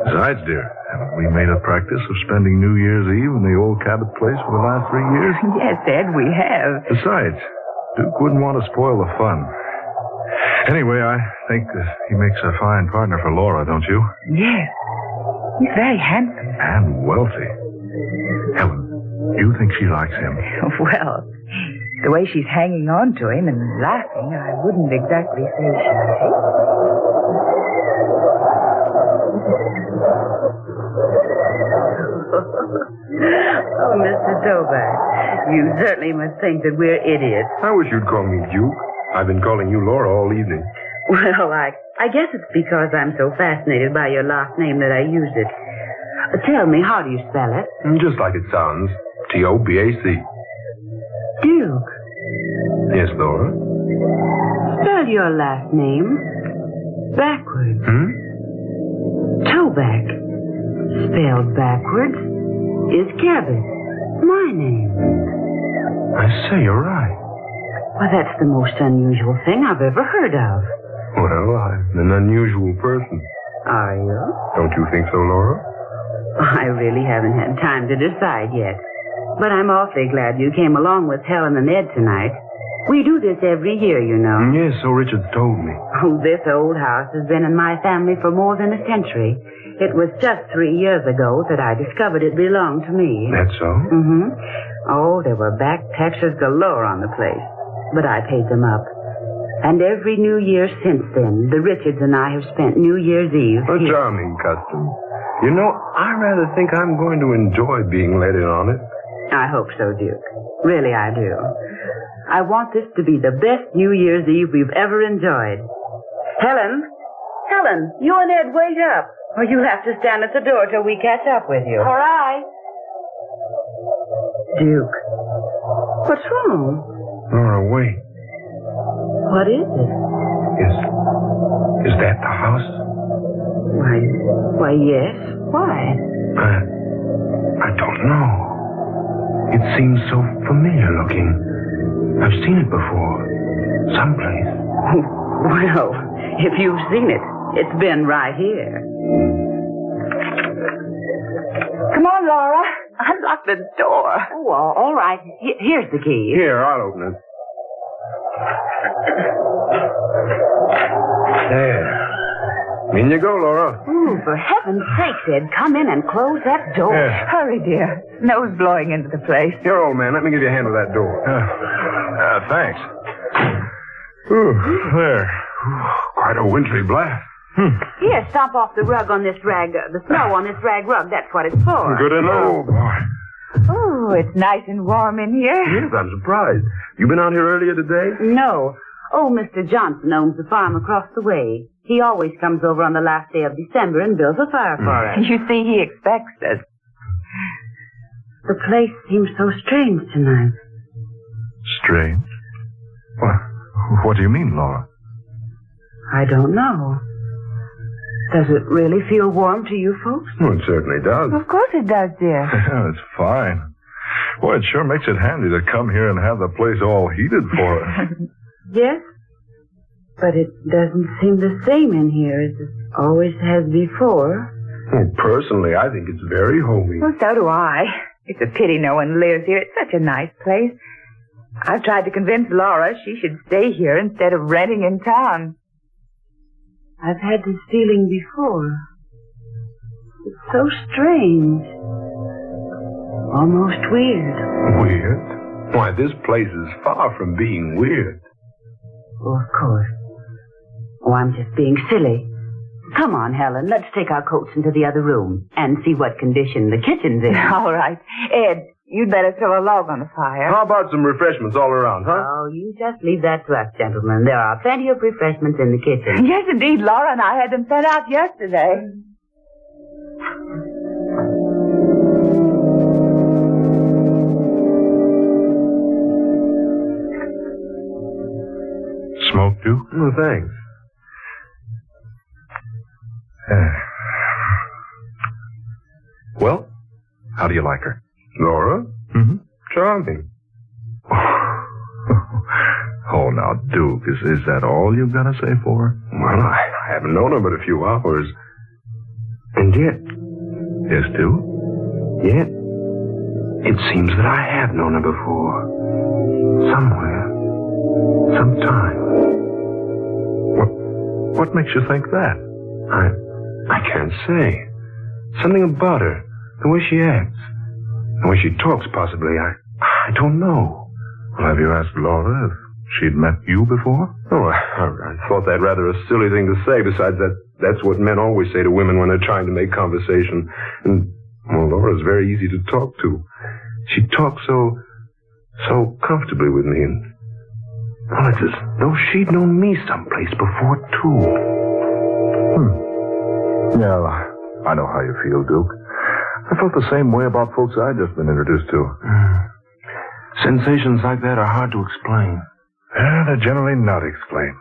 Besides, dear, haven't we made a practice of spending New Year's Eve in the old Cabot place for the last 3 years? Yes, Ed, we have. Besides, Duke wouldn't want to spoil the fun. Anyway, I think he makes a fine partner for Laura, don't you? Yes. He's very handsome. And wealthy. Helen, you think she likes him? Well, the way she's hanging on to him and laughing, I wouldn't exactly say she. Oh, Mr. Toback, you certainly must think that we're idiots. I wish you'd call me Duke. I've been calling you Laura all evening. Well, I guess it's because I'm so fascinated by your last name that I used it. Tell me, how do you spell it? Just like it sounds. T-O-B-A-C. Duke. Yes, Laura? Spell your last name backwards. Toback, spelled backwards, is Cabot, my name. I say, you're right. Well, that's the most unusual thing I've ever heard of. Well, I'm an unusual person. Are you? Don't you think so, Laura? I really haven't had time to decide yet. But I'm awfully glad you came along with Helen and Ed tonight. We do this every year, you know. Yes, so Richard told me. Oh, this old house has been in my family for more than a century. It was just 3 years ago that I discovered it belonged to me. That's so? Oh, there were back taxes galore on the place, but I paid them up. And every New Year since then, the Richards and I have spent New Year's Eve A here. charming custom. You know, I rather think I'm going to enjoy being let in on it. I hope so, Duke. Really, I do. I want this to be the best New Year's Eve we've ever enjoyed. Helen, you and Ed wait up, or you'll have to stand at the door till we catch up with you. All right. Duke, what's wrong? Laura, wait. What is it? Is that the house? Why, yes. Why? I don't know. It seems so familiar looking. I've seen it before. Someplace. Well, if you've seen it, it's been right here. Come on, Laura. Unlock the door. Oh, all right. Here's the key. Here, I'll open it. There. In you go, Laura. Ooh, for heaven's sake, Ed, come in and close that door. Yeah. Hurry, dear. Snow's blowing into the place. Here, old man, let me give you a hand with that door. Thanks. Ooh, there. Ooh, quite a wintry blast. Here, stomp off the rug on this rag, the snow on this rag rug. That's what it's for. Good to know. Oh, boy. Oh, it's nice and warm in here. Yes, I'm surprised. You been out here earlier today? No. Oh, Mr. Johnson owns the farm across the way. He always comes over on the last day of December and builds a fire for us. You see, he expects us. The place seems so strange tonight. Strange? What do you mean, Laura? I don't know. Does it really feel warm to you folks? Well, it certainly does. Of course it does, dear. Yeah, it's fine. Boy, it sure makes it handy to come here and have the place all heated for us. Yes, but it doesn't seem the same in here as it always has before. Well, personally, I think it's very homey. Well, so do I. It's a pity no one lives here. It's such a nice place. I've tried to convince Laura she should stay here instead of renting in town. I've had this feeling before. It's so strange. Almost weird. Weird? Why, this place is far from being weird. Oh, of course. Oh, I'm just being silly. Come on, Helen. Let's take our coats into the other room and see what condition the kitchen's in. All right. Ed, you'd better throw a log on the fire. How about some refreshments all around, huh? Oh, you just leave that to us, gentlemen. There are plenty of refreshments in the kitchen. Yes, indeed. Laura and I had them sent out yesterday. Smoke, Duke? Oh, thanks. Well, how do you like her? Laura? Mm-hmm. Charming. Oh, now, Duke, is that all you've got to say for her? Well, I haven't known her but a few hours. And yet... Yes, Duke? Yet, it seems that I have known her before. Somewhere. Sometime. What makes you think that? I can't say. Something about her. The way she acts. The way she talks, possibly. I don't know. Well, have you asked Laura if she'd met you before? Oh, I thought that rather a silly thing to say. Besides, that's what men always say to women when they're trying to make conversation. And, well, Laura's very easy to talk to. She talks so comfortably with me. And, well, it's as though she'd known me someplace before, too. Yeah, I know how you feel, Duke. I felt the same way about folks I'd just been introduced to. Sensations like that are hard to explain. They're generally not explained.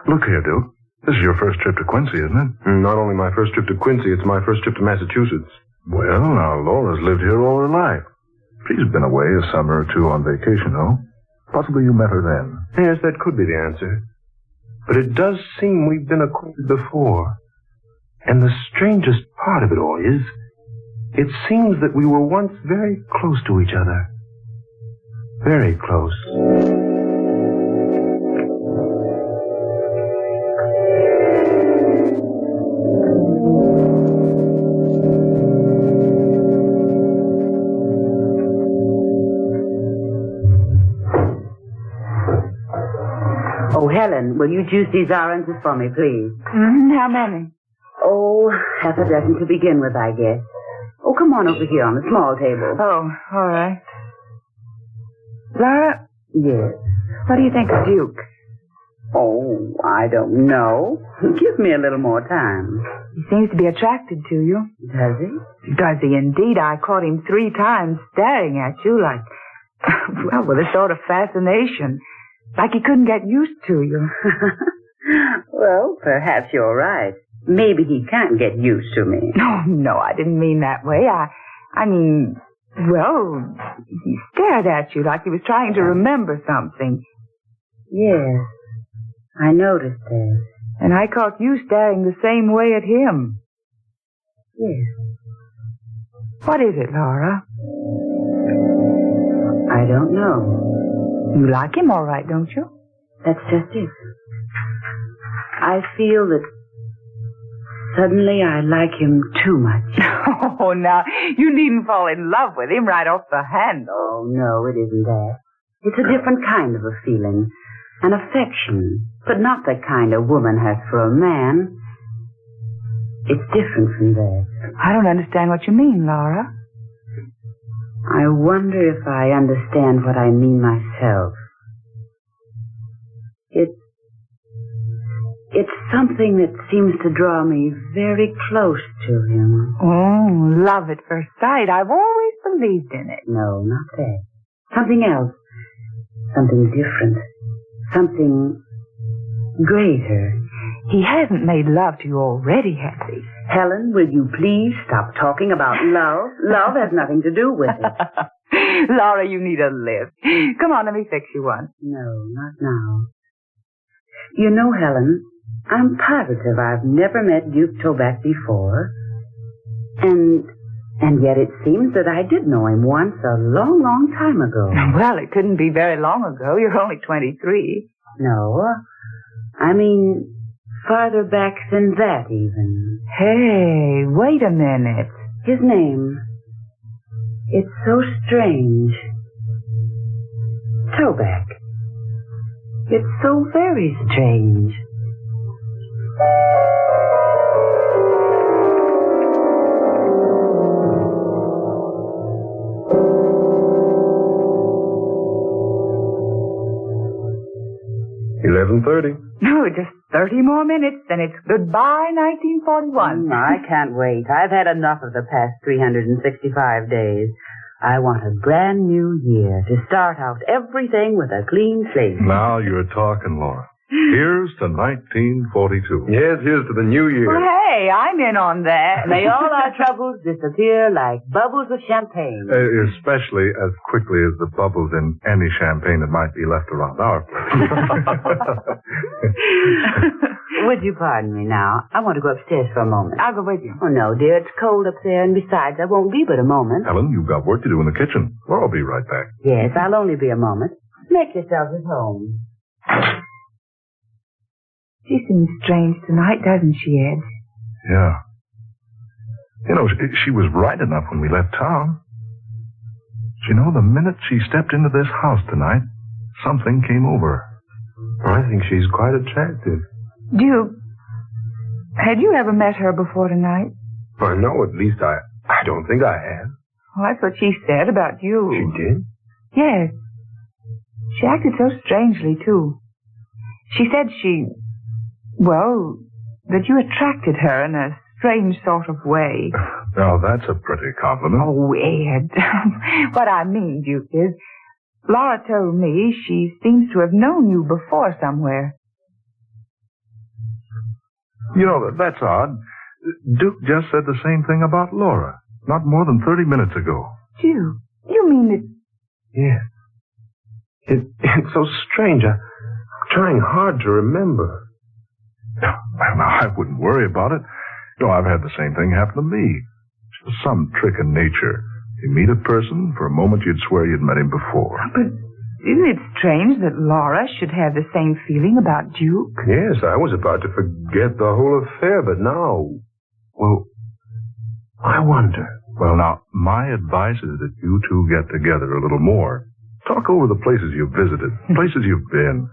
Look here, Duke. This is your first trip to Quincy, isn't it? Not only my first trip to Quincy, it's my first trip to Massachusetts. Well, now, Laura's lived here all her life. She's been away a summer or two on vacation, though. Possibly you met her then. Yes, that could be the answer. But it does seem we've been acquainted before. And the strangest part of it all is, it seems that we were once very close to each other. Very close. Oh, Helen, will you juice these oranges for me, please? How many? Oh, half a dozen to begin with, I guess. Oh, come on over here on the small table. Oh, all right. Laura? Yes. What do you think of Duke? Oh, I don't know. Give me a little more time. He seems to be attracted to you. Does he? Does he indeed? I caught him 3 times staring at you like, well, with a sort of fascination. Like he couldn't get used to you. Well, perhaps you're right. Maybe he can't get used to me. No, I didn't mean that way. I mean, well, he stared at you like he was trying to remember something. Yes, I noticed that. And I caught you staring the same way at him. Yes. What is it, Laura? I don't know. You like him all right, don't you? That's just it. I feel that Suddenly I like him too much. Oh, now, you needn't fall in love with him right off the handle. Oh, no, it isn't that. It's a different kind of a feeling. An affection, but not the kind a woman has for a man. It's different from that. I don't understand what you mean, Laura. I wonder if I understand what I mean myself. It's something that seems to draw me very close to him. Oh, love at first sight. I've always believed in it. No, not that. Something else. Something different. Something greater. He hasn't made love to you already, has he? Helen, will you please stop talking about love? Love has nothing to do with it. Laura, you need a lift. Come on, let me fix you one. No, not now. You know, Helen, I'm positive I've never met Duke Toback before. And yet it seems that I did know him once a long, long time ago. Well, it couldn't be very long ago. You're only 23. No, I mean, farther back than that, even. Hey, wait a minute. His name. It's so strange. Toback. It's so very strange. $11:30. No, just 30 more minutes, then it's goodbye 1941. I can't wait. I've had enough of the past 365 days. I want a brand new year to start out everything with a clean slate. Now you're talking, Laura. Here's to 1942. Yes, here's to the new year. Well, hey, I'm in on that. May all our troubles disappear like bubbles of champagne. Especially as quickly as the bubbles in any champagne that might be left around our place. Would you pardon me now? I want to go upstairs for a moment. I'll go with you. Oh, no, dear. It's cold up there, and besides, I won't be but a moment. Helen, you've got work to do in the kitchen. Laura'll be right back. Yes, I'll only be a moment. Make yourselves at home. She seems strange tonight, doesn't she, Ed? Yeah. You know, she was right enough when we left town. You know, the minute she stepped into this house tonight, something came over her. I think she's quite attractive. Duke, had you ever met her before tonight? I know, at least I don't think I have. Well, that's what she said about you. She did? Yes. She acted so strangely, too. She said that you attracted her in a strange sort of way. Now, that's a pretty compliment. Oh, Ed. What I mean, Duke, is Laura told me she seems to have known you before somewhere. You know, that's odd. Duke just said the same thing about Laura, not more than 30 minutes ago. Duke, you mean that... Yeah. It's so strange. I'm trying hard to remember. Well, I wouldn't worry about it. You know, I've had the same thing happen to me. Just some trick in nature. You meet a person, for a moment you'd swear you'd met him before. But isn't it strange that Laura should have the same feeling about Duke? Yes, I was about to forget the whole affair, but now... Well, I wonder. Well, now, my advice is that you two get together a little more. Talk over the places you've visited, places you've been.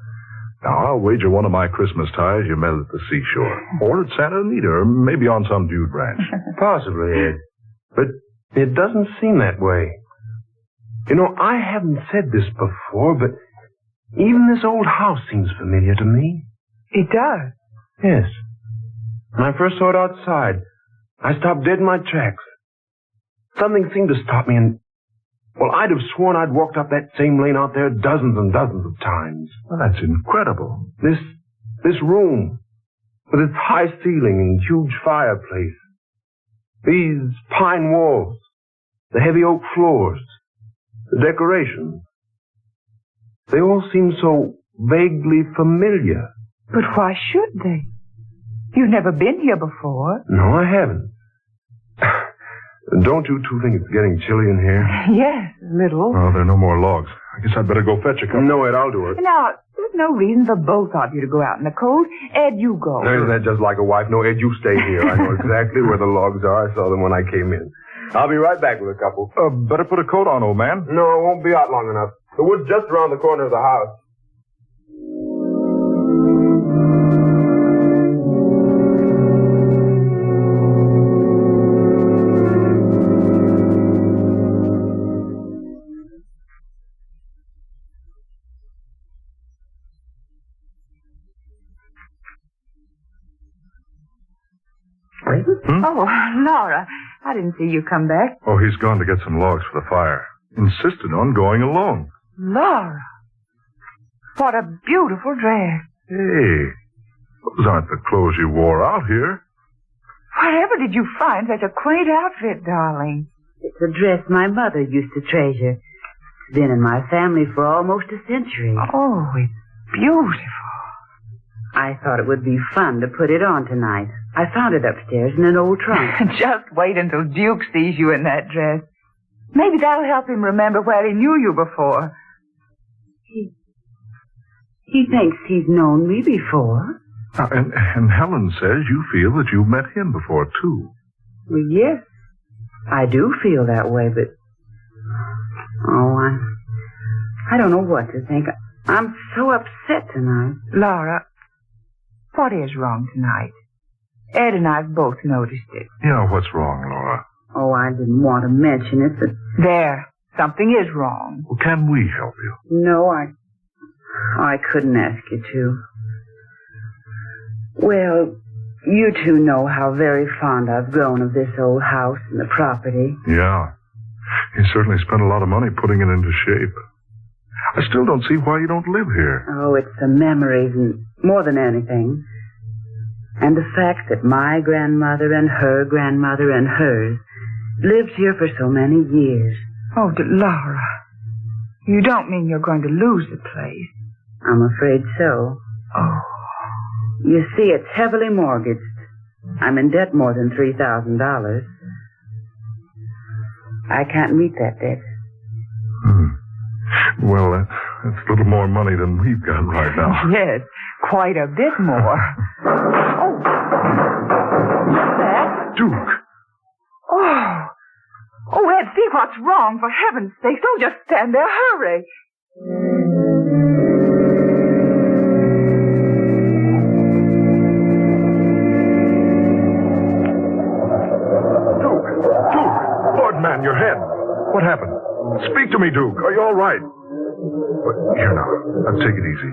Now, I'll wager one of my Christmas ties you met at the seashore. Or at Santa Anita, or maybe on some dude ranch. Possibly, Ed. But it doesn't seem that way. You know, I haven't said this before, but even this old house seems familiar to me. It does? Yes. When I first saw it outside, I stopped dead in my tracks. Something seemed to stop me, and... Well, I'd have sworn I'd walked up that same lane out there dozens and dozens of times. Well, that's incredible. This room, with its high ceiling and huge fireplace. These pine walls, the heavy oak floors, the decorations. They all seem so vaguely familiar. But why should they? You've never been here before. No, I haven't. Don't you two think it's getting chilly in here? Yes, a little. Oh, there are no more logs. I guess I'd better go fetch a couple. No, Ed, I'll do it. Now, there's no reason for both of you to go out in the cold. Ed, you go. Isn't that just like a wife? No, Ed, you stay here. I know exactly where the logs are. I saw them when I came in. I'll be right back with a couple. Better put a coat on, old man. No, I won't be out long enough. The wood's just around the corner of the house. Oh, Laura, I didn't see you come back. Oh, he's gone to get some logs for the fire. Insisted on going alone. Laura, what a beautiful dress. Hey, those aren't the clothes you wore out here. Wherever did you find such a quaint outfit, darling? It's a dress my mother used to treasure. It's been in my family for almost a century. Oh, it's beautiful. I thought it would be fun to put it on tonight. I found it upstairs in an old trunk. Just wait until Duke sees you in that dress. Maybe that'll help him remember where he knew you before. He thinks he's known me before. And Helen says you feel that you've met him before, too. Well, yes, I do feel that way, but... Oh, I don't know what to think. I'm so upset tonight. Laura, what is wrong tonight? Ed and I've both noticed it. Yeah, what's wrong, Laura? Oh, I didn't want to mention it, but... There, something is wrong. Well, can we help you? No, I couldn't ask you to. Well, you two know how very fond I've grown of this old house and the property. Yeah. You certainly spent a lot of money putting it into shape. I still don't see why you don't live here. Oh, it's the memories and more than anything. And the fact that my grandmother and her grandmother and hers lived here for so many years. Oh, Laura, you don't mean you're going to lose the place? I'm afraid so. Oh. You see, it's heavily mortgaged. I'm in debt more than $3,000. I can't meet that debt. Well, that's a little more money than we've got right now. Yes, quite a bit more. Oh, what's that? Duke. Oh, Ed, see what's wrong. For heaven's sake, don't just stand there. Hurry. Duke! Lord, man, your head. What happened? Speak to me, Duke. Are you all right? Here now. Take it easy.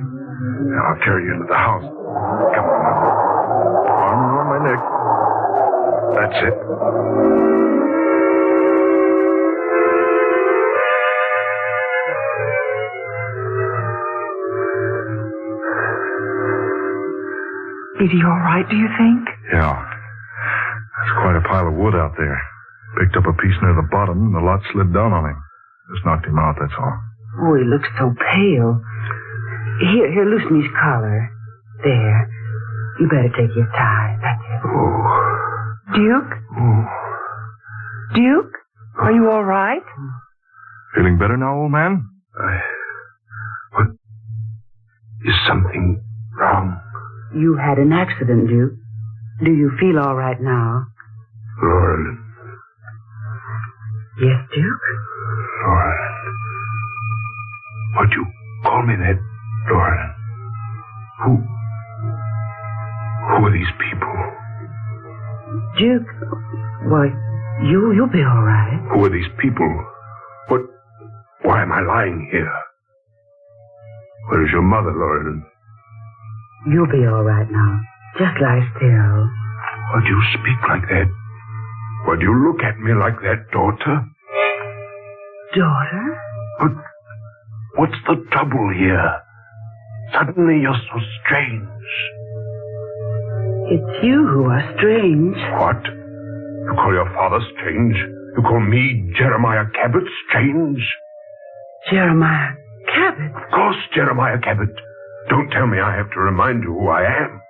I'll carry you into the house. Come on now. Arm around my neck. That's it. Is he all right, do you think? Yeah. There's quite a pile of wood out there. Picked up a piece near the bottom, and the lot slid down on him. Just knocked him out, that's all. Oh, he looks so pale. Here, loosen his collar. There. You better take his tie. That's it. Oh. Duke? Oh. Duke? Are you all right? Feeling better now, old man? What? Is something wrong? You had an accident, Duke. Do you feel all right now? Lauren. Yes, Duke? Lauren. Why'd you call me that, Lauren? Who are these people? Duke, why, you'll be all right. Who are these people? Why am I lying here? Where's your mother, Lauren? You'll be all right now. Just lie still. Why do you speak like that? Why do you look at me like that, daughter? Daughter? But what's the trouble here? Suddenly you're so strange. It's you who are strange. What? You call your father strange? You call me, Jeremiah Cabot, strange? Jeremiah Cabot? Of course, Jeremiah Cabot. Don't tell me I have to remind you who I am.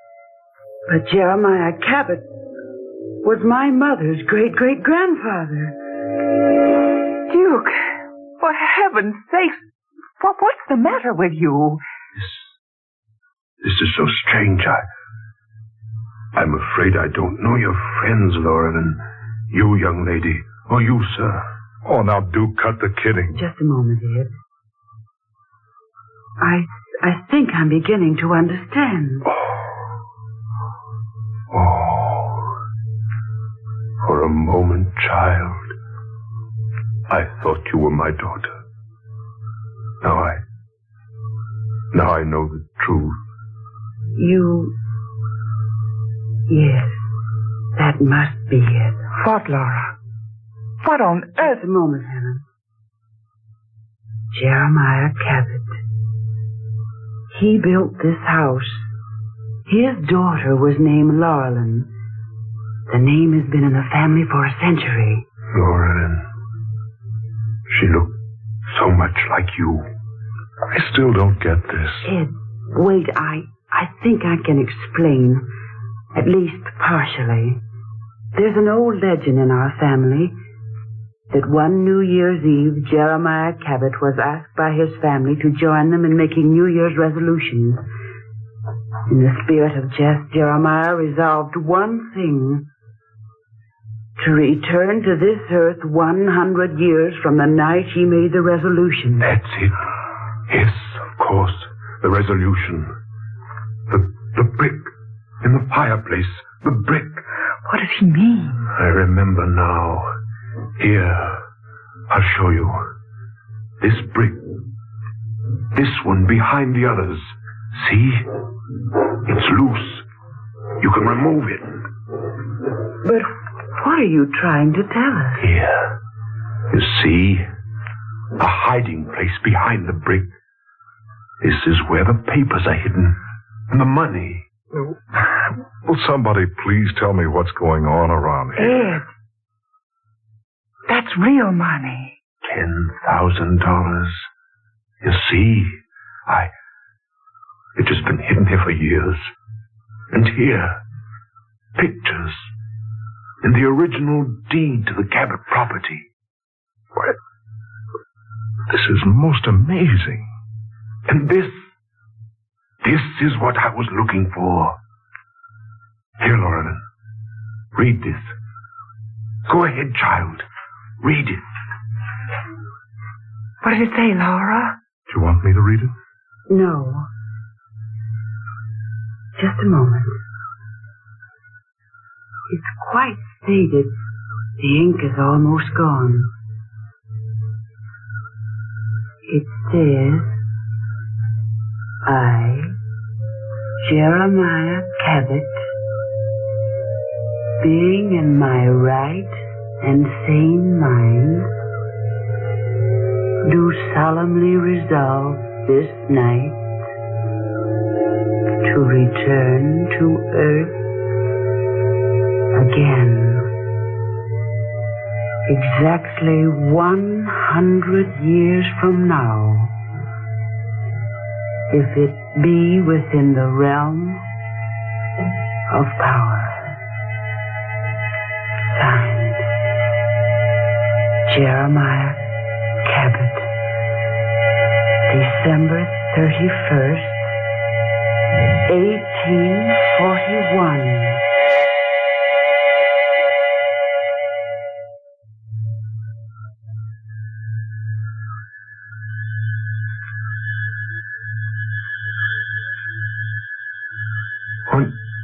But Jeremiah Cabot was my mother's great-great-grandfather. Duke, for heaven's sake, What's the matter with you? This is so strange. I'm afraid I don't know your friends, Laura, and you, young lady, or you, sir. Oh, now do cut the kidding. Just a moment, Ed. I think I'm beginning to understand. Oh. For a moment, child, I thought you were my daughter. Now I know the truth. Yes, that must be it. What, Laura? What on earth? Just a moment, Helen. Jeremiah Cabot. He built this house. His daughter was named Laurelyn. The name has been in the family for a century. Laurelyn. She looked so much like you. I still don't get this. Ed, wait, I think I can explain, at least partially. There's an old legend in our family that one New Year's Eve, Jeremiah Cabot was asked by his family to join them in making New Year's resolutions. In the spirit of jest, Jeremiah resolved one thing: to return to this earth 100 years from the night he made the resolution. That's it. Yes, of course, the resolution. The brick in the fireplace. The brick. What does he mean? I remember now. Here, I'll show you. This brick. This one behind the others. See? It's loose. You can remove it. But what are you trying to tell us? Here. You see? A hiding place behind the brick. This is where the papers are hidden. And the money. Will somebody please tell me what's going on around here? Ed, that's real money. $10,000. You see? It has been hidden here for years. And here, pictures. And the original deed to the Cabot property. What? This is most amazing. And this is what I was looking for. Here, Laurelyn, read this. Go ahead, child. Read it. What did it say, Laura? Do you want me to read it? No. Just a moment. It's quite faded. The ink is almost gone. It says, I, Jeremiah Cabot, being in my right and sane mind, do solemnly resolve this night to return to earth again. Exactly 100 years from now, if it be within the realm of power. Signed, Jeremiah Cabot, December 31st, 1841.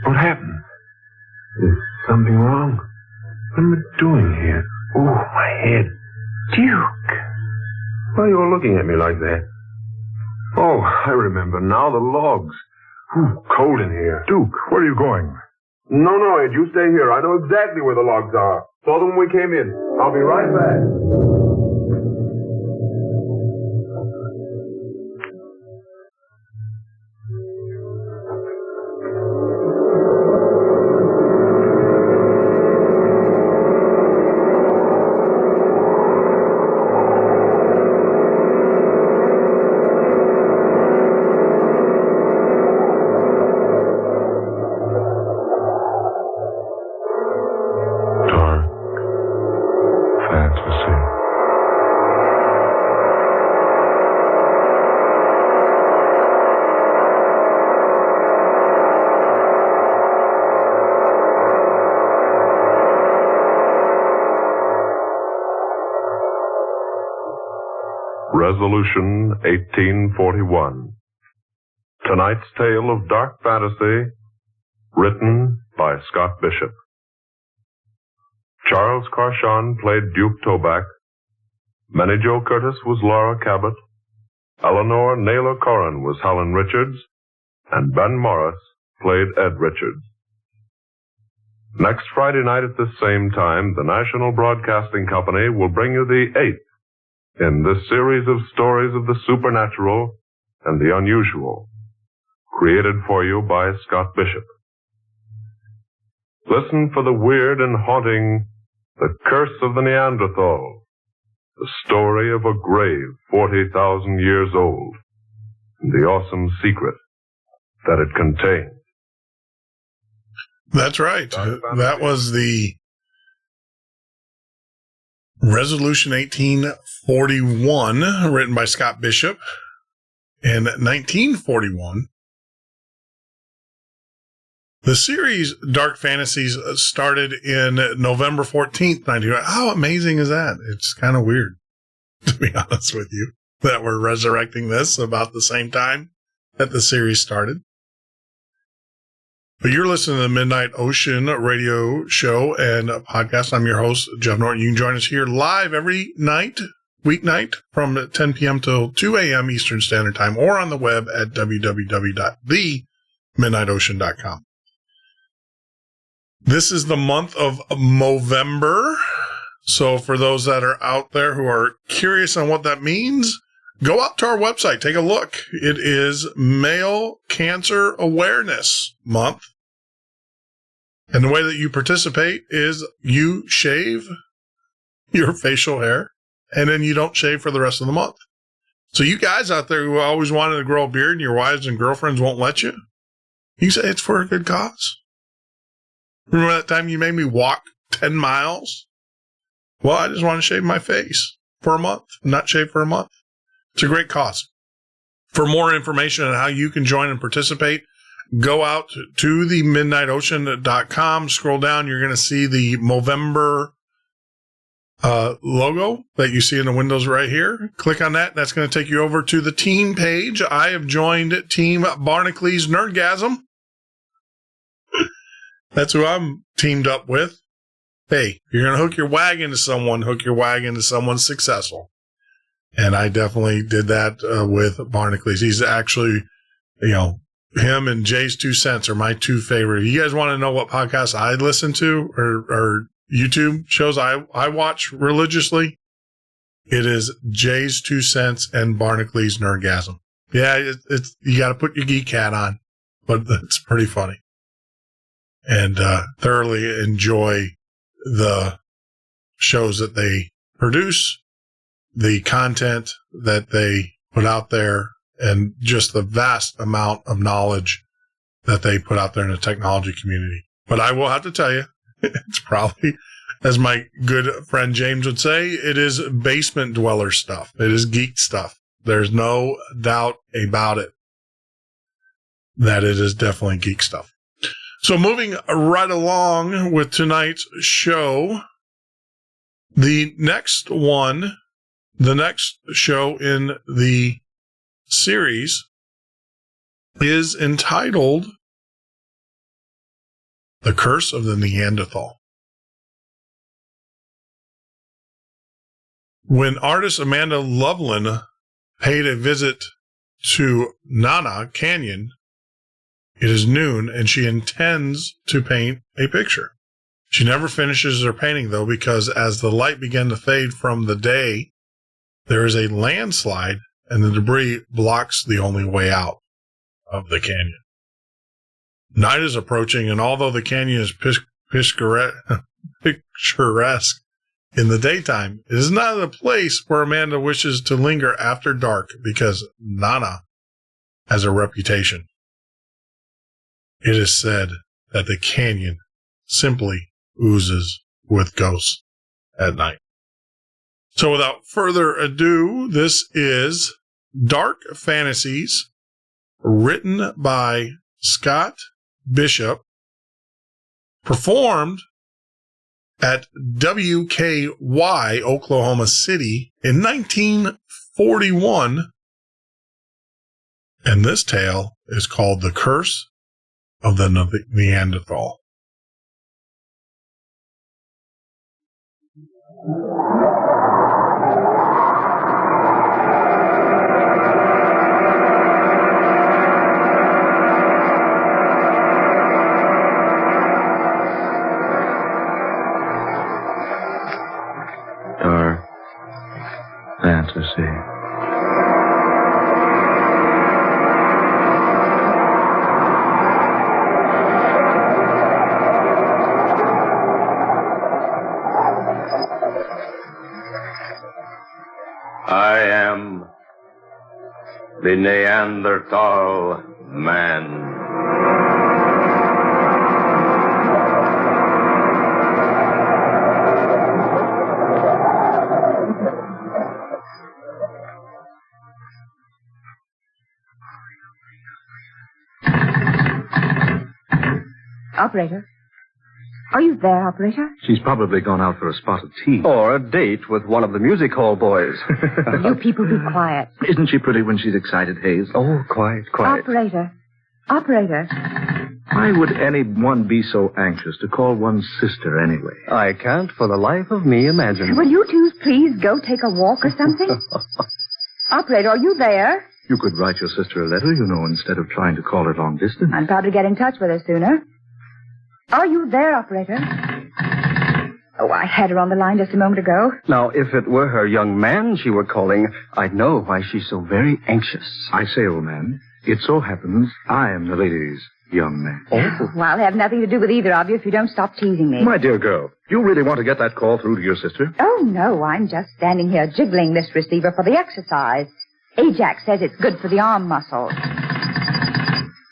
What happened? Is something wrong? What am I doing here? Oh, my head. Duke. Why are you all looking at me like that? Oh, I remember now, the logs. Cold in here. Duke, where are you going? No, Ed, you stay here. I know exactly where the logs are. Saw them when we came in. I'll be right back. Dark fantasy. Resolution 1841. Tonight's tale of dark fantasy, written by Scott Bishop. Charles Carshon played Duke Toback. Manny Jo Curtis was Laura Cabot. Eleanor Naylor Corrin was Helen Richards. And Ben Morris played Ed Richards. Next Friday night at this same time, the National Broadcasting Company will bring you the 8th in this series of stories of the supernatural and the unusual, created for you by Scott Bishop. Listen for the weird and haunting The Curse of the Neanderthal, the story of a grave 40,000 years old, and the awesome secret that it contained. That's right. That was the Resolution 1841, written by Scott Bishop. In 1941, the series Dark Fantasies started in November 14th, 1941. How amazing is that? It's kind of weird, to be honest with you, that we're resurrecting this about the same time that the series started. But you're listening to the Midnight Ocean radio show and podcast. I'm your host, Jeff Norton. You can join us here live every night, weeknight, from 10 p.m. till 2 a.m. Eastern Standard Time, or on the web at www.themidnightocean.com. This is the month of Movember. So for those that are out there who are curious on what that means, go out to our website, take a look. It is Male Cancer Awareness Month. And the way that you participate is you shave your facial hair, and then you don't shave for the rest of the month. So you guys out there who always wanted to grow a beard and your wives and girlfriends won't let you, you say it's for a good cause. Remember that time you made me walk 10 miles? Well, I just want to shave my face for a month, not shave for a month. It's a great cause. For more information on how you can join and participate, go out to themidnightocean.com, scroll down, you're going to see the Movember logo that you see in the windows right here. Click on that. That's going to take you over to the team page. I have joined Team Barnacle Nerdgasm. That's who I'm teamed up with. Hey, you're going to hook your wagon to someone, hook your wagon to someone successful. And I definitely did that with Barnacles. He's actually, him and Jay's 2 Cents are my two favorite. You guys want to know what podcasts I listen to or YouTube shows I watch religiously? It is Jay's 2 Cents and Barnacles Nerdgasm. Yeah, it's you got to put your geek hat on, but it's pretty funny. And thoroughly enjoy the shows that they produce, the content that they put out there, and just the vast amount of knowledge that they put out there in the technology community. But I will have to tell you, it's probably, as my good friend James would say, it is basement dweller stuff. It is geek stuff. There's no doubt about it that it is definitely geek stuff. So moving right along with tonight's show, the next show in the series is entitled The Curse of the Neanderthal. When artist Amanda Loveland paid a visit to Nana Canyon, it is noon, and she intends to paint a picture. She never finishes her painting, though, because as the light began to fade from the day, there is a landslide, and the debris blocks the only way out of the canyon. Night is approaching, and although the canyon is picturesque in the daytime, it is not a place where Amanda wishes to linger after dark, because Nana has a reputation. It is said that the canyon simply oozes with ghosts at night. So without further ado, this is Dark Fantasies, written by Scott Bishop, performed at WKY, Oklahoma City in 1940. 41. And this tale is called The Curse of the Neanderthal. Dark fantasy. I am the Neanderthal man. Operator? Are you there, operator? She's probably gone out for a spot of tea. Or a date with one of the music hall boys. You people be quiet. Isn't she pretty when she's excited, Hayes? Oh, quiet. Operator. Operator. Why would anyone be so anxious to call one's sister anyway? I can't for the life of me imagine. Will you two please go take a walk or something? Operator, are you there? You could write your sister a letter, you know, instead of trying to call her long distance. I'd probably get in touch with her sooner. Are you there, operator? Oh, I had her on the line just a moment ago. Now, if it were her young man she were calling, I'd know why she's so very anxious. I say, old man, it so happens I am the lady's young man. Oh. Well, I'll have nothing to do with either of you if you don't stop teasing me. My dear girl, you really want to get that call through to your sister? Oh, no, I'm just standing here jiggling this receiver for the exercise. Ajax says it's good for the arm muscles.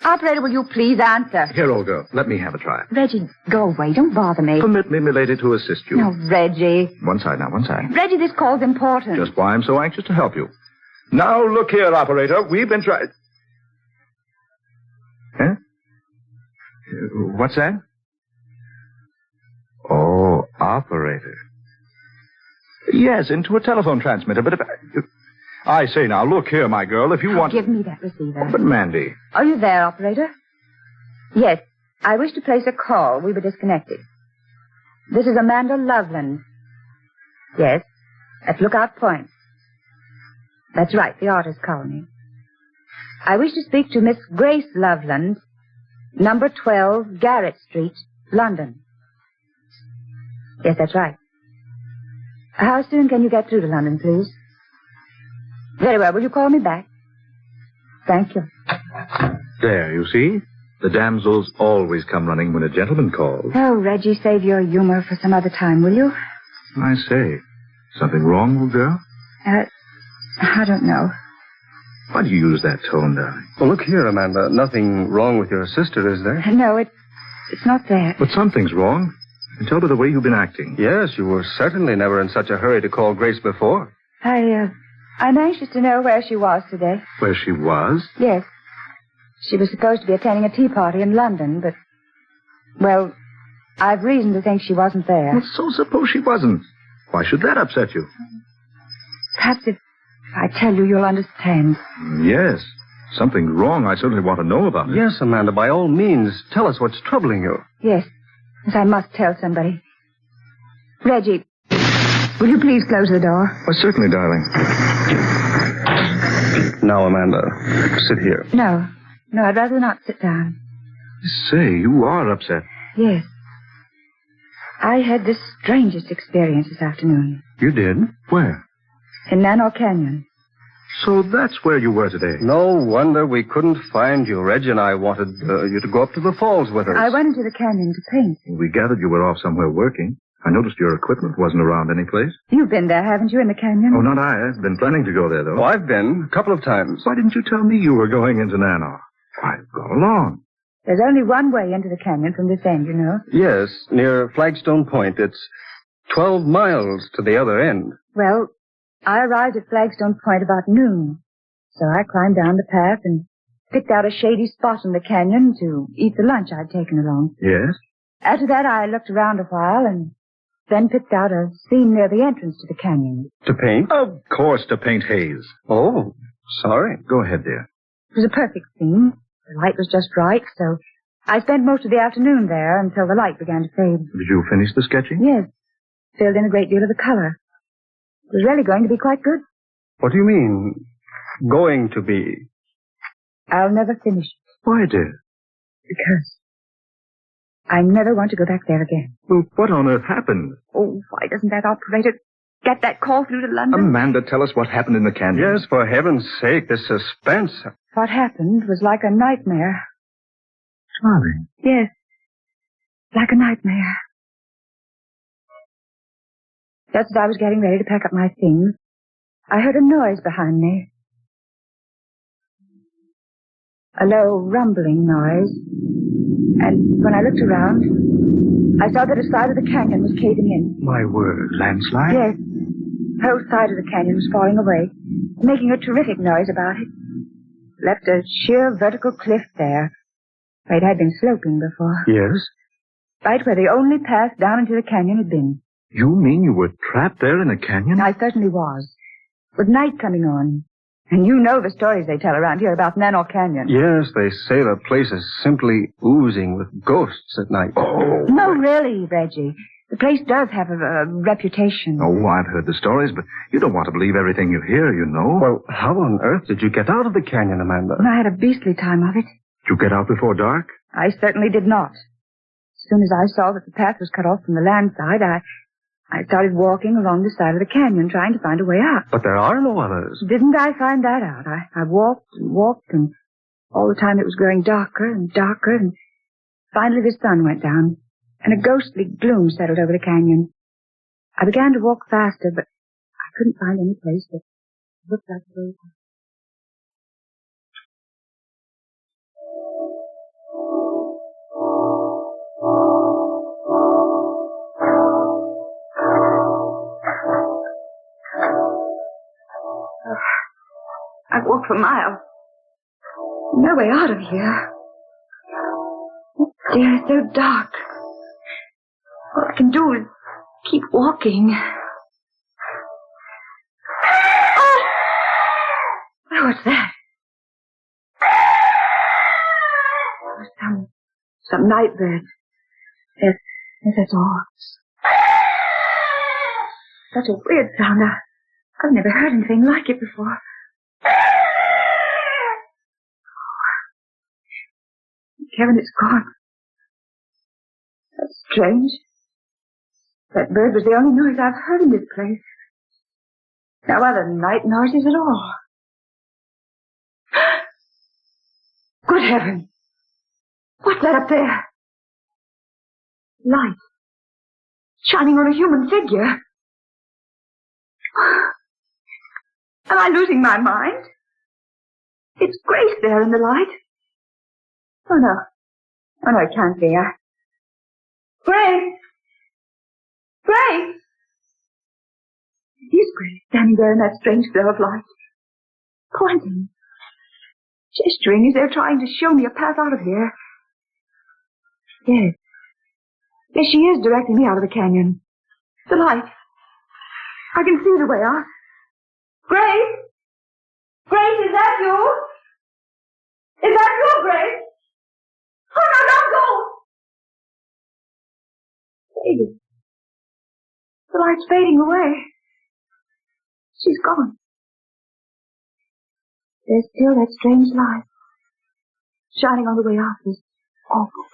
Operator, will you please answer? Here, old girl, let me have a try. Reggie, go away. Don't bother me. Permit me, milady, to assist you. No, Reggie. One side now, one side. Reggie, this call's important. Just why I'm so anxious to help you. Now, look here, operator. We've been trying... Huh? What's that? Oh, operator. Yes, into a telephone transmitter, but if... I say now, look here, my girl, if you want... Give me that receiver. But, Mandy... Are you there, operator? Yes, I wish to place a call. We were disconnected. This is Amanda Loveland. Yes, at Lookout Point. That's right, the artist colony. I wish to speak to Miss Grace Loveland, number 12, Garrett Street, London. Yes, that's right. How soon can you get through to London, please? Very well. Will you call me back? Thank you. There, you see? The damsels always come running when a gentleman calls. Oh, Reggie, save your humor for some other time, will you? I say, something wrong, old girl? I don't know. Why do you use that tone, darling? Well, look here, Amanda. Nothing wrong with your sister, is there? No, it's not that. But something's wrong. You can tell by the way you've been acting. Yes, you were certainly never in such a hurry to call Grace before. I'm anxious to know where she was today. Where she was? Yes. She was supposed to be attending a tea party in London, but... Well, I've reason to think she wasn't there. Well, so suppose she wasn't. Why should that upset you? Perhaps if I tell you, you'll understand. Yes. Something's wrong. I certainly want to know about it. Yes, Amanda, by all means, tell us what's troubling you. Yes. Yes, I must tell somebody. Reggie, will you please close the door? Why, certainly, darling. Now, Amanda, sit here. No, I'd rather not sit down. Say, you are upset. Yes. I had the strangest experience this afternoon. You did? Where? In Nanor Canyon. So that's where you were today. No wonder we couldn't find you. Reggie and I wanted you to go up to the falls with us. I went into the canyon to paint. We gathered you were off somewhere working. I noticed your equipment wasn't around any place. You've been there, haven't you, in the canyon? Oh, not I. I've been planning to go there, though. Oh, I've been. A couple of times. Why didn't you tell me you were going into Nanor? Why, go along. There's only one way into the canyon from this end, you know. Yes, near Flagstone Point. It's 12 miles to the other end. Well, I arrived at Flagstone Point about noon. So I climbed down the path and picked out a shady spot in the canyon to eat the lunch I'd taken along. Yes? After that, I looked around a while and then picked out a scene near the entrance to the canyon. To paint? Of course, to paint haze. Oh, sorry. Go ahead, dear. It was a perfect scene. The light was just right, so I spent most of the afternoon there until the light began to fade. Did you finish the sketching? Yes. Filled in a great deal of the color. It was really going to be quite good. What do you mean, going to be? I'll never finish it. Why, dear? Because I never want to go back there again. Well, what on earth happened? Oh, why doesn't that operator get that call through to London? Amanda, tell us what happened in the canyon. Yes, for heaven's sake, the suspense. What happened was like a nightmare. Darling. Yes, like a nightmare. Just as I was getting ready to pack up my things, I heard a noise behind me. A low, rumbling noise. And when I looked around, I saw that a side of the canyon was caving in. My word, landslide? Yes. The whole side of the canyon was falling away, making a terrific noise about it. Left a sheer vertical cliff there. It had been sloping before. Yes? Right where the only path down into the canyon had been. You mean you were trapped there in a canyon? I certainly was. With night coming on. And you know the stories they tell around here about Nanor Canyon. Yes, they say the place is simply oozing with ghosts at night. Oh. No, really, Reggie. The place does have a reputation. Oh, I've heard the stories, but you don't want to believe everything you hear, you know. Well, how on earth did you get out of the canyon, Amanda? I had a beastly time of it. Did you get out before dark? I certainly did not. As soon as I saw that the path was cut off from the land side, I started walking along the side of the canyon, trying to find a way out. But there are no others. Didn't I find that out? I walked and walked, and all the time it was growing darker and darker, and finally the sun went down, and a ghostly gloom settled over the canyon. I began to walk faster, but I couldn't find any place that looked like the way out. I've walked for miles. No way out of here. Oh dear, it's so dark. All I can do is keep walking. Oh, what's that? Some night bird. Yes, that's all. Such a weird sound. I've never heard anything like it before. Kevin, it's gone. That's strange. That bird was the only noise I've heard in this place. No other night noises at all. Good heaven! What's that up there? Light. Shining on a human figure. Am I losing my mind? It's Grace there in the light. Oh, no. Oh, no, it can't be. Grace! Grace! It is Grace standing there in that strange glow of light. Pointing. Gesturing as they're trying to show me a path out of here. Yes. Yes, she is directing me out of the canyon. The light. I can see the way out. Grace? Grace, is that you? Is that you, Grace? Oh, no, don't go! Fading. The light's fading away. She's gone. There's still that strange light shining on the way out this awful.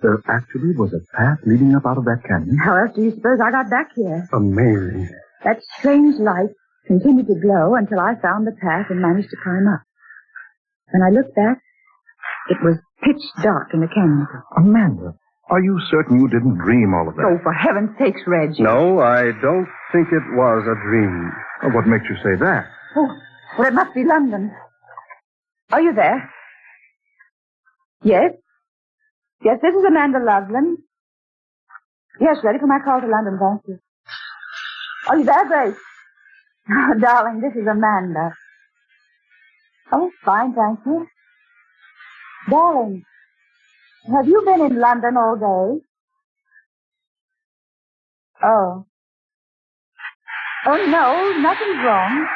There actually was a path leading up out of that canyon. How else do you suppose I got back here? Amazing. That strange light continued to glow until I found the path and managed to climb up. When I looked back, it was pitch dark in the canyon. Amanda, are you certain you didn't dream all of that? Oh, for heaven's sakes, Reg. No, I don't think it was a dream. Well, what makes you say that? Oh, well, it must be London. Are you there? Yes? Yes, this is Amanda Loveland. Yes, ready for my call to London, thank you. Oh, you there, Grace? Oh, darling, this is Amanda. Oh, fine, thank you. Darling, have you been in London all day? Oh. Oh, no, nothing's wrong.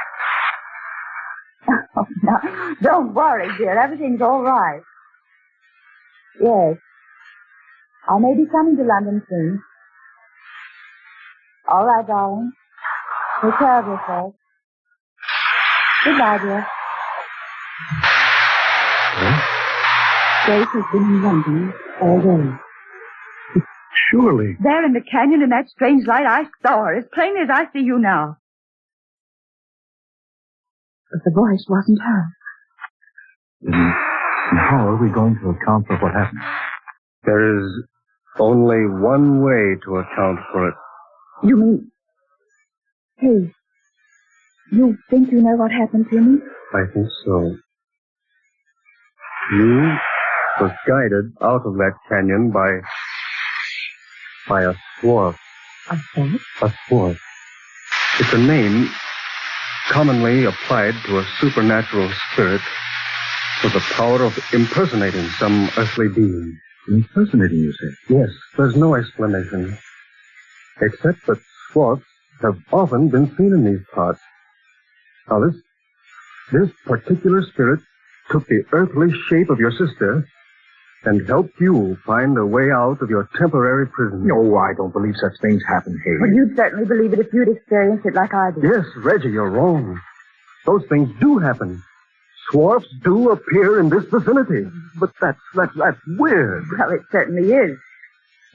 Oh, no, don't worry, dear. Everything's all right. Yes. I may be coming to London soon. All right, darling. Take care of yourself. Goodbye, dear. Grace has been in London all day. Surely. There in the canyon in that strange light, I saw her as plainly as I see you now. But the voice wasn't her. And how are we going to account for what happened? There is only one way to account for it. You mean... Hey, you think you know what happened to me? I think so. You was guided out of that canyon by a swarf. A what? A swarf. It's a name commonly applied to a supernatural spirit with the power of impersonating some earthly being. Impersonating, you say? Yes, there's no explanation. Except that swarfs have often been seen in these parts. Now, this particular spirit took the earthly shape of your sister and helped you find a way out of your temporary prison. No, I don't believe such things happen, Hayes. Well, you'd certainly believe it if you'd experienced it like I did. Yes, Reggie, you're wrong. Those things do happen. Swarfs do appear in this vicinity. But that's weird. Well, it certainly is.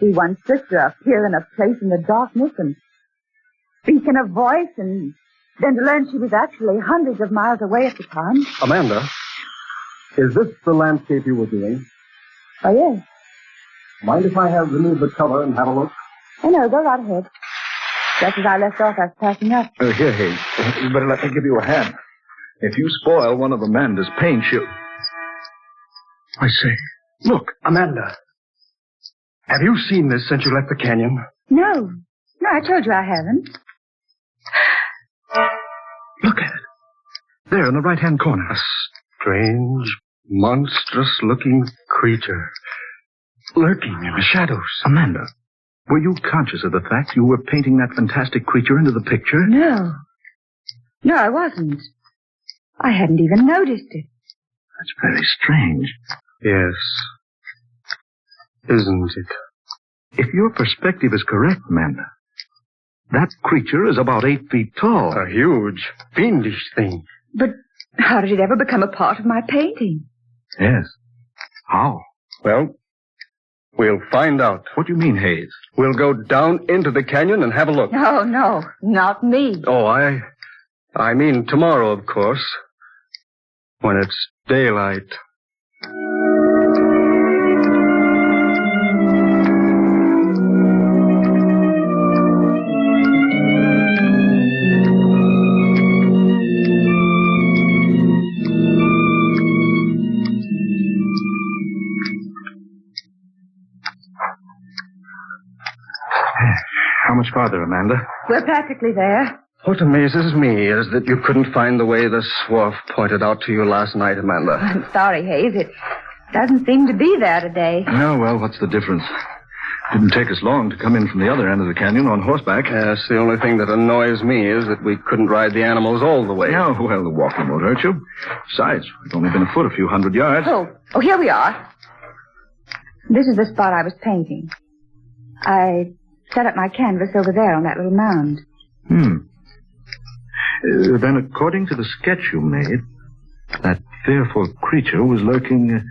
See one's sister appear in a place in the darkness and speak in a voice, and then to learn she was actually hundreds of miles away at the time. Amanda, is this the landscape you were doing? Oh, yes. Mind if I have removed the cover and have a look? Oh, no, go right ahead. Just as I left off, I was packing up. Here, Hayes. You better let me give you a hand. If you spoil one of Amanda's paints, I say, look, Amanda. Have you seen this since you left the canyon? No. No, I told you I haven't. Look at it. There in the right-hand corner. A strange, monstrous-looking creature. Lurking in the shadows. Amanda, were you conscious of the fact you were painting that fantastic creature into the picture? No. No, I wasn't. I hadn't even noticed it. That's very strange. Yes. Isn't it? If your perspective is correct, Amanda, that creature is about 8 feet tall. A huge, fiendish thing. But how did it ever become a part of my painting? Yes. How? Well, we'll find out. What do you mean, Hayes? We'll go down into the canyon and have a look. Oh, no, not me. Oh, I mean tomorrow, of course. When it's daylight. How much farther, Amanda? We're practically there. What amazes me is that you couldn't find the way the swarf pointed out to you last night, Amanda. I'm sorry, Hayes. It doesn't seem to be there today. No, well, what's the difference? Didn't take us long to come in from the other end of the canyon on horseback. Yes, the only thing that annoys me is that we couldn't ride the animals all the way. No, well, the walking won't hurt you. Besides, we've only been afoot a few hundred yards. Oh, here we are. This is the spot I was painting. I set up my canvas over there on that little mound. Then, according to the sketch you made, that fearful creature was lurking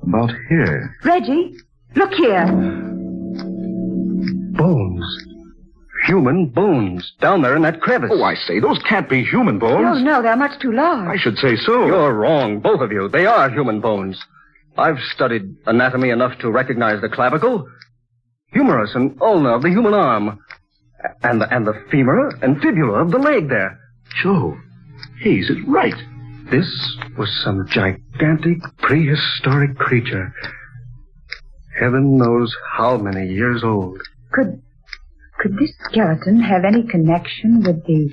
about here. Reggie, look here. Bones. Human bones. Down there in that crevice. Oh, I say, those can't be human bones. No, they're much too large. I should say so. You're wrong, both of you. They are human bones. I've studied anatomy enough to recognize the clavicle, humerus and ulna of the human arm, and the femur and fibula of the leg there. Joe, Hayes is right. This was some gigantic prehistoric creature. Heaven knows how many years old. Could this skeleton have any connection with the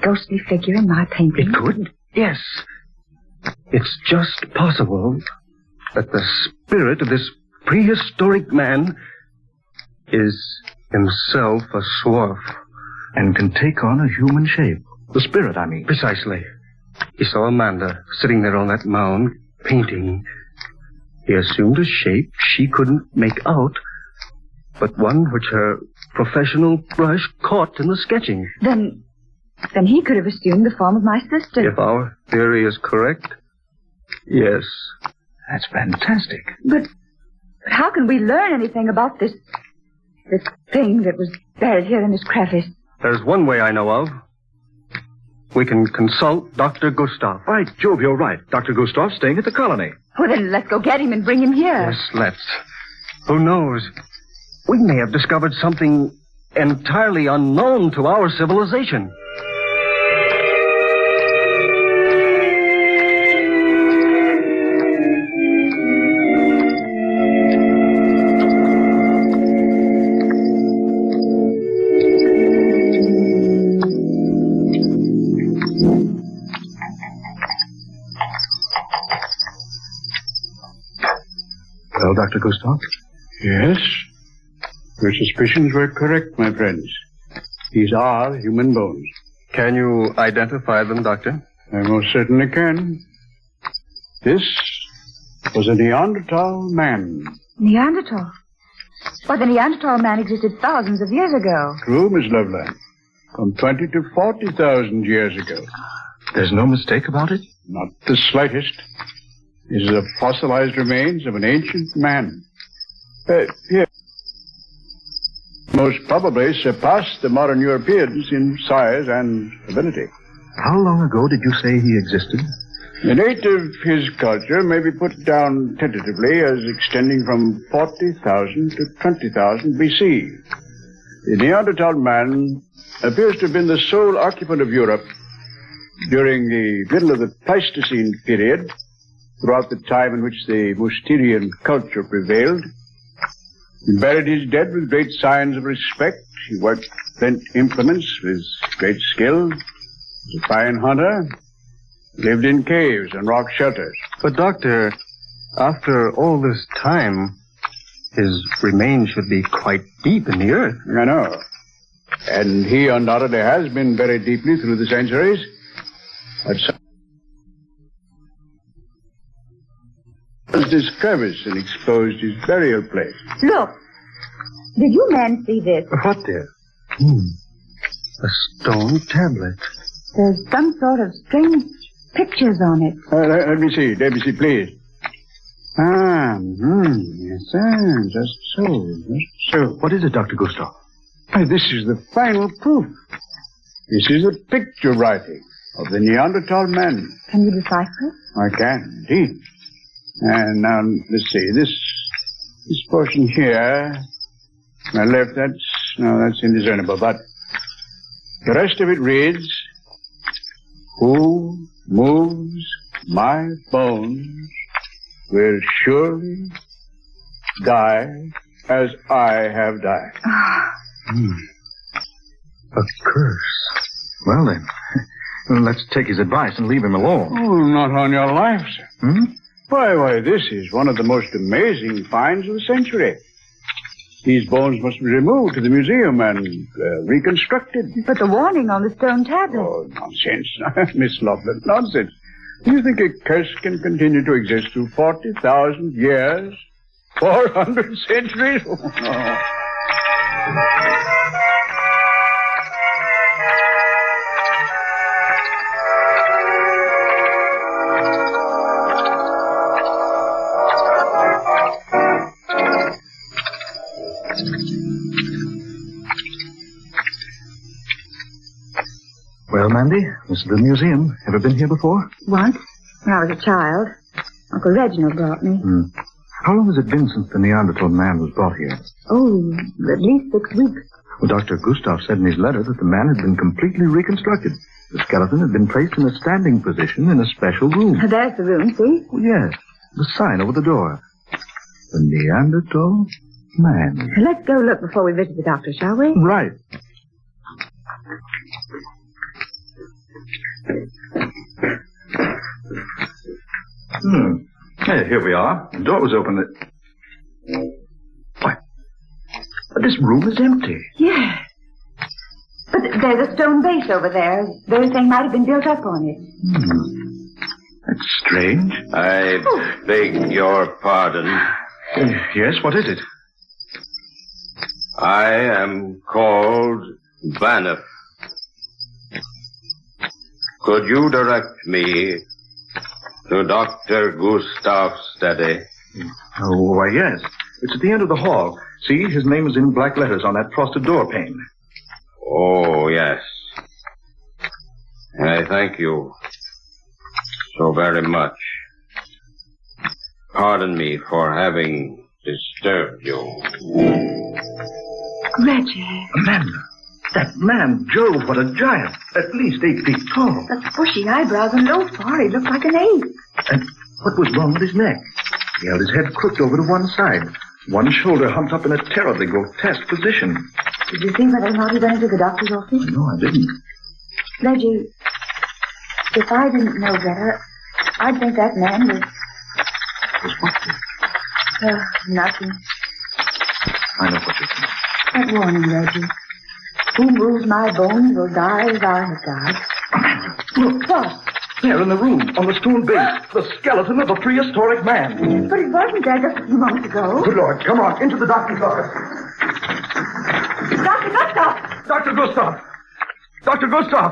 ghostly figure in my painting? It could, yes. It's just possible that the spirit of this prehistoric man is himself a swarf. And can take on a human shape. The spirit, I mean. Precisely. He saw Amanda sitting there on that mound, painting. He assumed a shape she couldn't make out, but one which her professional brush caught in the sketching. Then he could have assumed the form of my sister. If our theory is correct, yes. That's fantastic. But how can we learn anything about this thing that was buried here in this crevice? There's one way I know of. We can consult Dr. Gustav. By Jove, you're right. Dr. Gustav's staying at the colony. Well, then let's go get him and bring him here. Yes, let's. Who knows? We may have discovered something entirely unknown to our civilization. Well, Dr. Gustav? Yes? Your suspicions were correct, my friends. These are human bones. Can you identify them, Doctor? I most certainly can. This was a Neanderthal man. Neanderthal? Well, the Neanderthal man existed thousands of years ago. True, Miss Loveland. From 20 to 40,000 years ago. There's no mistake about it? Not the slightest. This is the fossilized remains of an ancient man. Here. Most probably surpassed the modern Europeans in size and ability. How long ago did you say he existed? The date of his culture may be put down tentatively as extending from 40,000 to 20,000 BC. The Neanderthal man appears to have been the sole occupant of Europe during the middle of the Pleistocene period, throughout the time in which the Mousterian culture prevailed. He buried his dead with great signs of respect. He worked flint implements with great skill. He was a fine hunter. Lived in caves and rock shelters. But, Doctor, after all this time, his remains should be quite deep in the earth. I know. And he undoubtedly has been buried deeply through the centuries. But this crevice and exposed his burial place. Look. Did you men see this? What, dear? A stone tablet. There's some sort of strange pictures on it. Let me see, please. Yes, just so. What is it, Dr. Gustav? This is the final proof. This is the picture writing of the Neanderthal man. Can you decipher it? I can, indeed. And now, let's see, this portion here, my left, that's indiscernible, but the rest of it reads, "Who moves my bones will surely die as I have died." A curse. Well, then, let's take his advice and leave him alone. Oh, not on your life, sir. Why, this is one of the most amazing finds of the century. These bones must be removed to the museum and reconstructed. But the warning on the stone tablet. Oh, nonsense. Miss Loveland, nonsense. Do you think a curse can continue to exist through 40,000 years? 400 centuries? Oh, no. Well, Mandy, this is the museum. Ever been here before? Once, when I was a child. Uncle Reginald brought me. How long has it been since the Neanderthal man was brought here? Oh, at least 6 weeks. Well, Dr. Gustav said in his letter that the man had been completely reconstructed. The skeleton had been placed in a standing position in a special room. There's the room, see? Oh, yes, the sign over the door. The Neanderthal man. Let's go look before we visit the doctor, shall we? Right. Hey, here we are. The door was open. Why? But this room is empty. Yes. But there's a stone base over there. Everything might have been built up on it. That's strange. I beg your pardon. Yes, what is it? I am called Banff. Could you direct me to Dr. Gustav's study? Oh, why, yes. It's at the end of the hall. See, his name is in black letters on that frosted door pane. Oh, yes. I thank you so very much. Pardon me for having disturbed you. Reggie. Amanda, that man, Jove, what a giant. At least 8 feet tall. Those bushy eyebrows and low forehead looked like an ape. And what was wrong with his neck? He held his head crooked over to one side. One shoulder humped up in a terribly grotesque position. Did you see whether or not he went into the doctor's office? No, I didn't. Reggie, if I didn't know better, I'd think that man was... Was what? Nothing. I know what you think. That warning, Reggie. Who moves my bones will die as I have died. Amanda, look. What? There in the room, on the stone base, the skeleton of a prehistoric man. But it wasn't there just a few moments ago. Good Lord, come on, into the doctor's office. Dr. Gustav! Dr. Gustav! Dr. Gustav!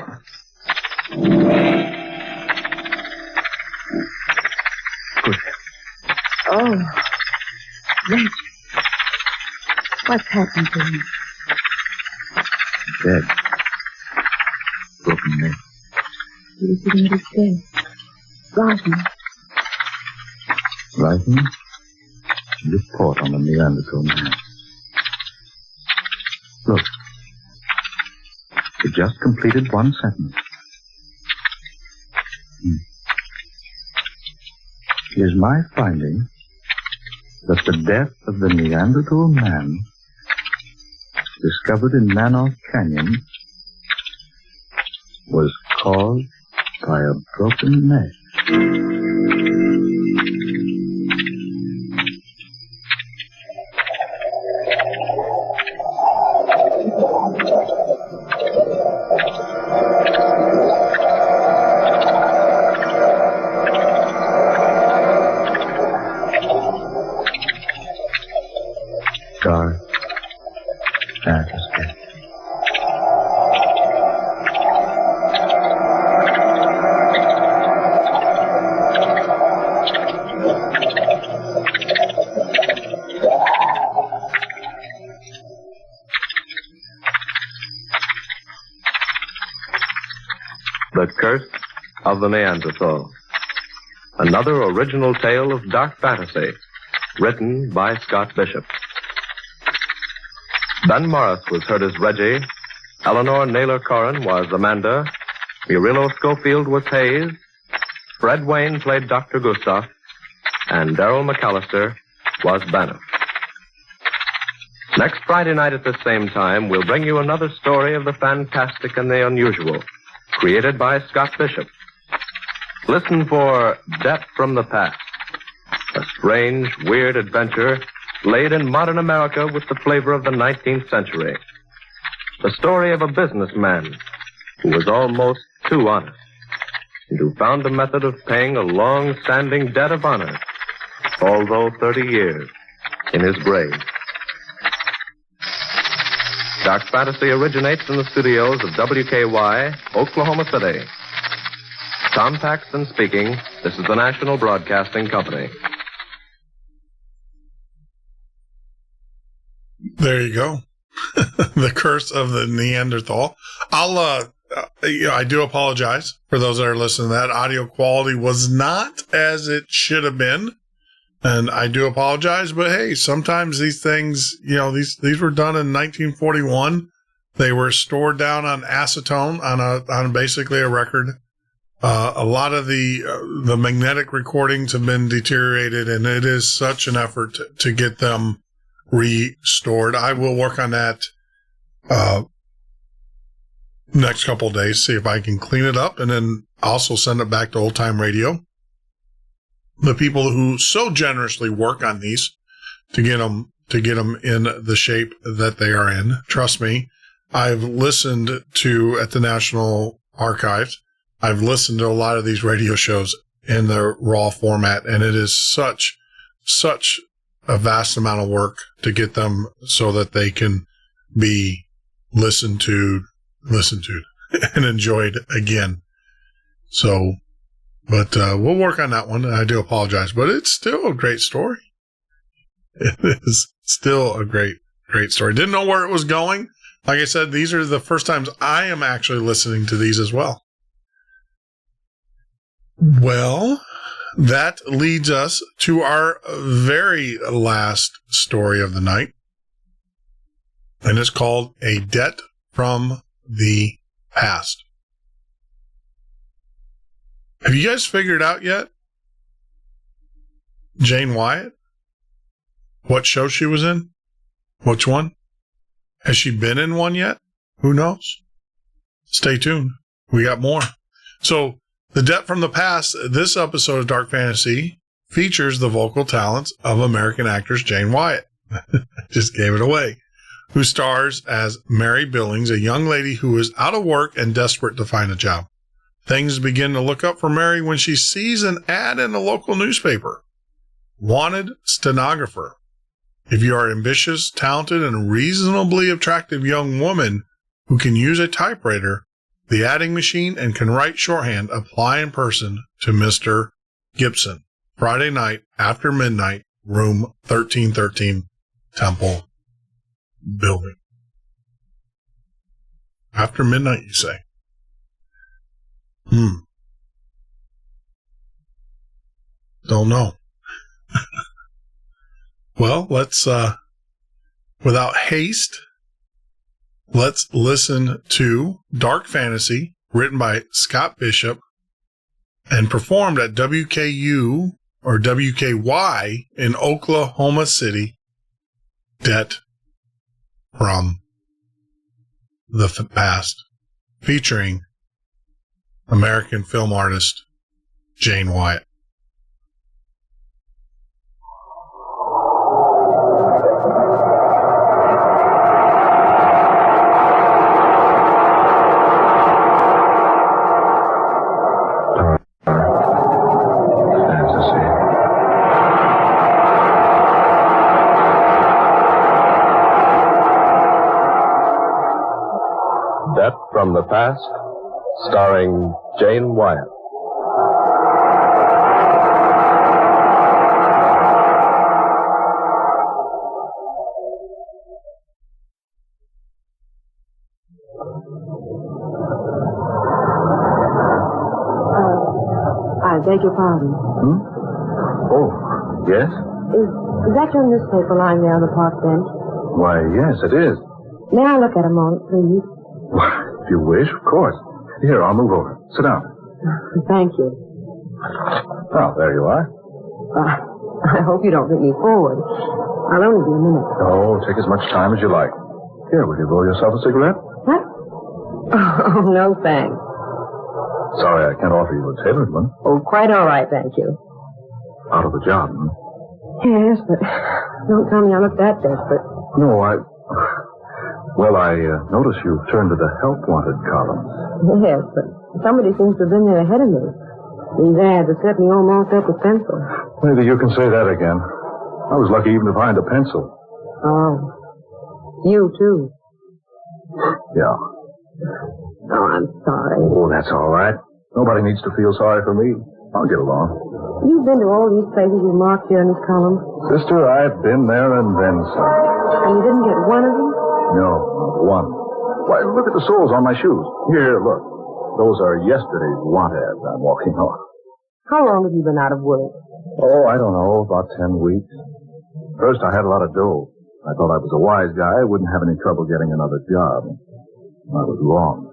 Good. Oh, Reggie. What's happened to him? Dead. Broken neck. He was sitting at his desk, writing. Writing? Report on the Neanderthal man. Look. He just completed one sentence. It is my finding that the death of the Neanderthal man discovered in Manoff Canyon was caused by a broken neck. Dark atmosphere. The Curse of the Neanderthal. Another original tale of dark fantasy, written by Scott Bishop. Ben Morris was heard as Reggie, Eleanor Naylor Corrin was Amanda, Murilo Schofield was Hayes, Fred Wayne played Dr. Gustav, and Darrell McAllister was Banff. Next Friday night at the same time, we'll bring you another story of the fantastic and the unusual, created by Scott Bishop. Listen for Death from the Past, a strange, weird adventure laid in modern America with the flavor of the 19th century. The story of a businessman who was almost too honest and who found a method of paying a long-standing debt of honor, although 30 years in his grave. Dark Fantasy originates in the studios of WKY, Oklahoma City. Tom Paxton speaking. This is the National Broadcasting Company. There you go. The Curse of the Neanderthal. I do apologize for those that are listening to that. Audio quality was not as it should have been. And I do apologize, but hey, sometimes these things, these were done in 1941. They were stored down on acetone on basically a record. A lot of the magnetic recordings have been deteriorated, and it is such an effort to get them restored. I will work on that next couple of days, see if I can clean it up, and then also send it back to Old Time Radio. The people who so generously work on these to get them in the shape that they are in. Trust me, I've listened to at the National Archives. I've listened to a lot of these radio shows in the raw format, and it is such a vast amount of work to get them so that they can be listened to and enjoyed again. So, but we'll work on that one. I do apologize, but it's still a great story. It is still a great story. Didn't know where it was going. Like I said, these are the first times I am actually listening to these as well. Well, that leads us to our very last story of the night. And it's called A Debt from the Past. Have you guys figured out yet? Jane Wyatt? What show she was in? Which one? Has she been in one yet? Who knows? Stay tuned. We got more. So, The Debt from the Past, this episode of Dark Fantasy features the vocal talents of American actress Jane Wyatt. Just gave it away. Who stars as Mary Billings, a young lady who is out of work and desperate to find a job. Things begin to look up for Mary when she sees an ad in a local newspaper. Wanted stenographer. If you are ambitious, talented, and reasonably attractive young woman who can use a typewriter, the adding machine, and can write shorthand, apply in person to Mr. Gibson. Friday night after midnight, room 1313, Temple Building. After midnight, you say? Don't know. Well, let's, without haste, let's listen to Dark Fantasy, written by Scott Bishop and performed at WKU or WKY in Oklahoma City. Debt from the Past, featuring American film artist Jane Wyatt. Debt from the Past, starring Jane Wyatt. I beg your pardon. Oh, yes? Is that your newspaper lying there on the park bench? Why, yes, it is. May I look at a moment, please? Why, if you wish, of course. Here, I'll move over. Sit down. Thank you. Oh, there you are. I hope you don't get me forward. I'll only be a minute. Oh, take as much time as you like. Here, will you roll yourself a cigarette? What? Oh, no, thanks. Sorry, I can't offer you a tailored one. Oh, quite all right, thank you. Out of a job, Yes, but don't tell me I look that desperate. No, Well, I notice you've turned to the help wanted column. Yes, but somebody seems to have been there ahead of me. These ads are certainly all marked up with pencil. Maybe you can say that again. I was lucky even to find a pencil. Oh. You, too. Yeah. Oh, I'm sorry. Oh, that's all right. Nobody needs to feel sorry for me. I'll get along. You've been to all these places you marked here in this column. Sister, I've been there and then some. And you didn't get one of them? No, not one. Why, look at the soles on my shoes. Here, look. Those are yesterday's want ads I'm walking on. How long have you been out of work? Oh, I don't know, about 10 weeks. First, I had a lot of dough. I thought I was a wise guy. I wouldn't have any trouble getting another job. I was wrong.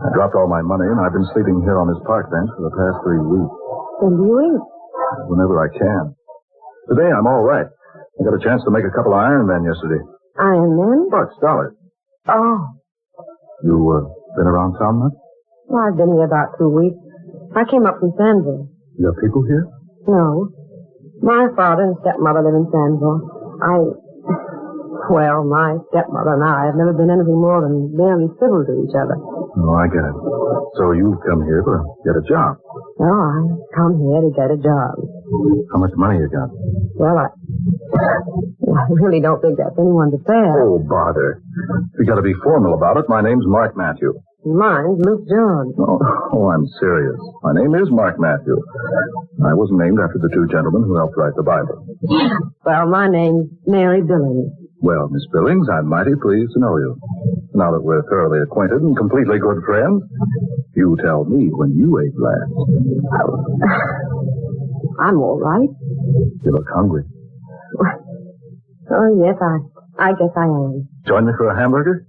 I dropped all my money, and I've been sleeping here on this park bench for the past 3 weeks. When do you eat? Whenever I can. Today, I'm all right. I got a chance to make a couple of Iron Men yesterday. Iron Men? $1, dollars. Oh. You, been around town much? Well, I've been here about 2 weeks. I came up from Sanville. You have people here? No. My father and stepmother live in Sanville. Well, my stepmother and I have never been anything more than barely civil to each other. Oh, I get it. So you've come here to get a job? No, I come here to get a job. How much money you got? Well, I really don't think that's anyone's affair. Oh, bother. You got to be formal about it. My name's Mark Matthew. Mine's Luke John. Oh, I'm serious. My name is Mark Matthew. I wasn't named after the two gentlemen who helped write the Bible. Well, my name's Mary Billings. Well, Miss Billings, I'm mighty pleased to know you. Now that we're thoroughly acquainted and completely good friends, you tell me when you ate last. I'm all right. You look hungry. Oh, yes, I guess I am. Join me for a hamburger?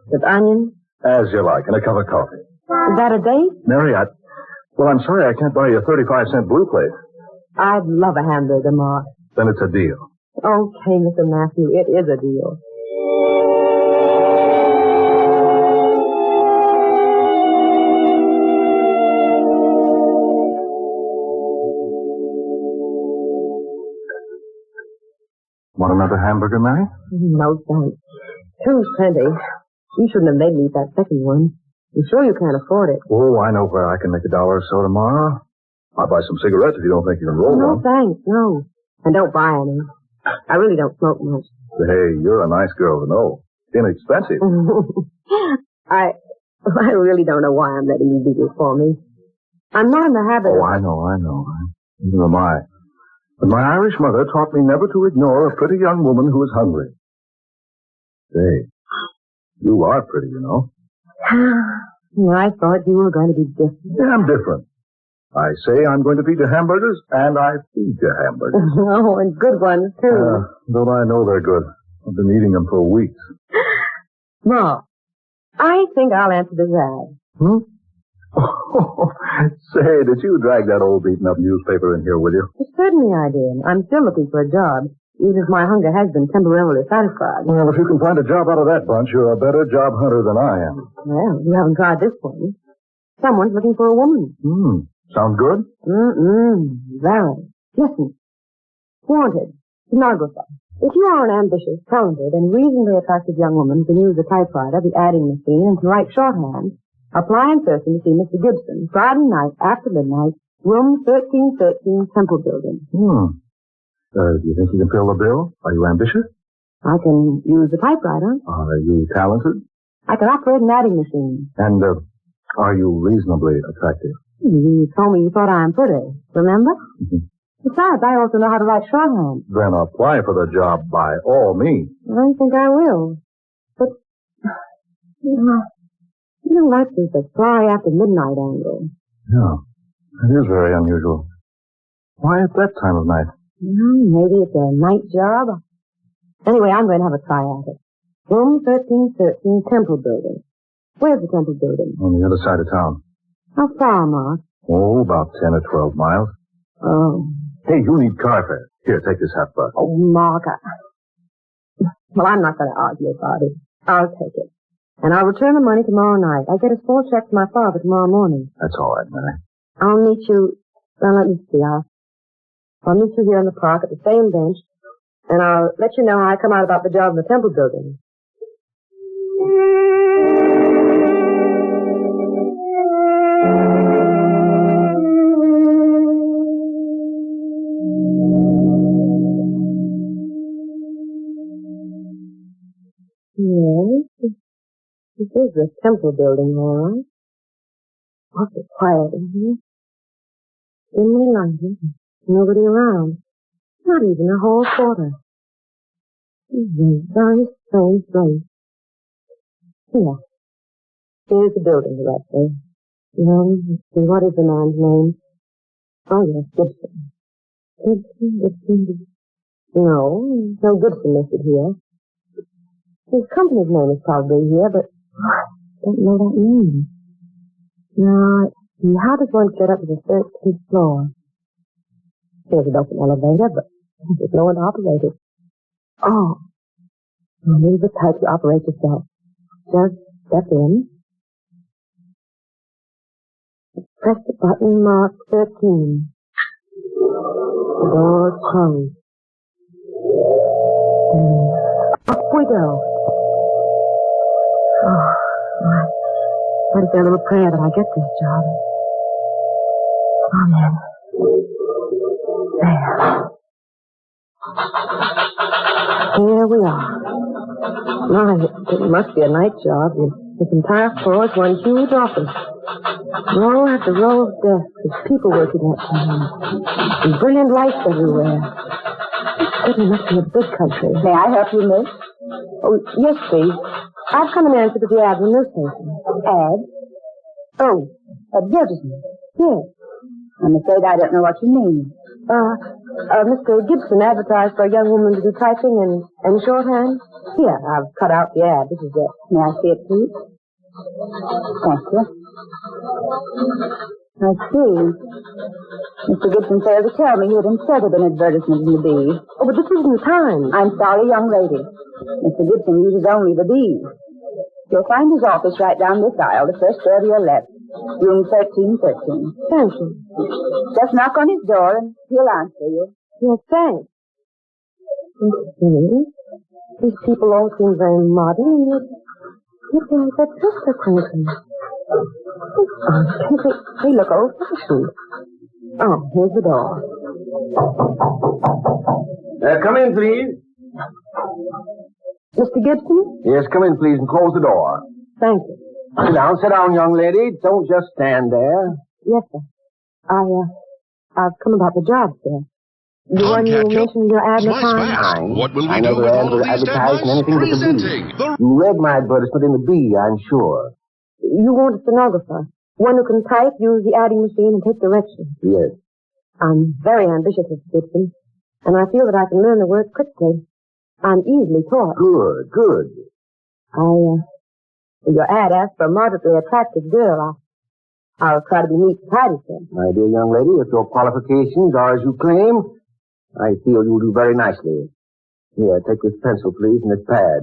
With onions? As you like, and a cup of coffee. Is that a date? Mary, I'm sorry I can't buy you a 35-cent blue plate. I'd love a hamburger, Mark. Then it's a deal. Okay, Mr. Matthew, it is a deal. Want another hamburger, Mary? No, thanks. Two's plenty. You shouldn't have made me eat that second one. I'm sure you can't afford it. Oh, I know where I can make $1 or so tomorrow. I'll buy some cigarettes if you don't think you can roll No, one. thanks, no. And don't buy any. I really don't smoke much. Hey, you're a nice girl to know. Inexpensive. I really don't know why I'm letting you do this for me. I'm not in the habit of... Oh, I know. Neither am I. But my Irish mother taught me never to ignore a pretty young woman who is hungry. Say, you are pretty, you know. I thought you were going to be different. Yeah, I'm different. I say I'm going to feed you hamburgers, and I feed you hamburgers. Oh, and good ones, too. Don't I know they're good? I've been eating them for weeks. Ma, I think I'll answer this ad. Say, did you drag that old beaten-up newspaper in here with you? Certainly I did. I'm still looking for a job, even if my hunger has been temporarily satisfied. Well, if you can find a job out of that bunch, you're a better job hunter than I am. Well, you haven't tried this one. Someone's looking for a woman. Sounds good? Very. Listen. Wanted. Stenographer. If you are an ambitious, talented, and reasonably attractive young woman who can use the typewriter, the adding machine, and to write shorthand, apply in person to see Mr. Gibson, Friday night after midnight, room 1313, Temple Building. Do you think you can fill the bill? Are you ambitious? I can use the typewriter. Are you talented? I can operate an adding machine. And, are you reasonably attractive? You told me you thought I'm pretty, remember? Besides, I also know how to write shorthand. Then apply for the job by all means. I think I will. But, you don't like this Friday after midnight angle. Yeah, it is very unusual. Why at that time of night? Maybe it's a night job. Anyway, I'm going to have a try at it. Room 1313, Temple Building. Where's the Temple Building? On the other side of town. How far, Mark? Oh, about 10 or 12 miles. Oh. Hey, you need car fare. Here, take this $50. Oh, Mark. Well, I'm not going to argue about it. I'll take it. And I'll return the money tomorrow night. I'll get a small check to my father tomorrow morning. That's all right, Mary. I'll meet you... Well, let me see. I'll meet you here in the park at the same bench, and I'll let you know how I come out about the job in the Temple Building. Yes, this is the Temple Building, all right. Awfully quiet in here. Dimly lighted. Nobody around. Not even a whole quarter. Very strange place. Here. Here's the building directly. Let's see, what is the man's name? Oh, yes, Gibson. Gibson. No Gibson listed here. His company's name is probably here, but Don't know that name. Now, how does one get up to the 13th floor? There's an open elevator, but there's no one to operate it. Oh. Here's the type you operate yourself. Just step in. Press the button marked 13. The door's closed. And up we go. Oh, what is their little prayer that I get this job? Amen. There. Here we are. My, it must be a night job. This entire floor is one huge office. Row after row of desks with people working at them. And brilliant lights everywhere. It must be a big country. May I help you, miss? Oh, yes, please. I've come in answer to the ad in the newspaper. Ad? Oh, Advertisement? yes. I'm afraid I don't know what you mean. Mr. Gibson advertised for a young woman to do typing and shorthand. Here, I've cut out the ad. This is it. May I see it, please? Thank you. I see. Mr. Gibson failed to tell me he had inserted an advertisement in the Bee. Oh, but this isn't the time. I'm sorry, young lady. Mr. Gibson uses only the Bee. You'll find his office right down this aisle, the first door to your left. Room 1313. Thank you. Just knock on his door and he'll answer you. Yes, thanks. These people all seem very modern, and yet they're just so quaint. They look old-fashioned. Oh, here's the door. Come in, please. Mr. Gibson? Yes, come in, please, and close the door. Thank you. Sit down, young lady. Don't just stand there. Yes, sir. I've come about the job, sir. The one you mentioned in your ad, What will we do with all of these anything but the Bee. You read my advertisement in the Bee, I'm sure. You want a stenographer. One who can type, use the adding machine, and take directions. Yes. I'm very ambitious, Mr. Gibson, and I feel that I can learn the work quickly. I'm easily taught. Good. Your ad asks for a moderately attractive girl. I'll try to be neat and tidy, sir. My dear young lady, if your qualifications are as you claim, I feel you'll do very nicely. Here, take this pencil, please, and this pad.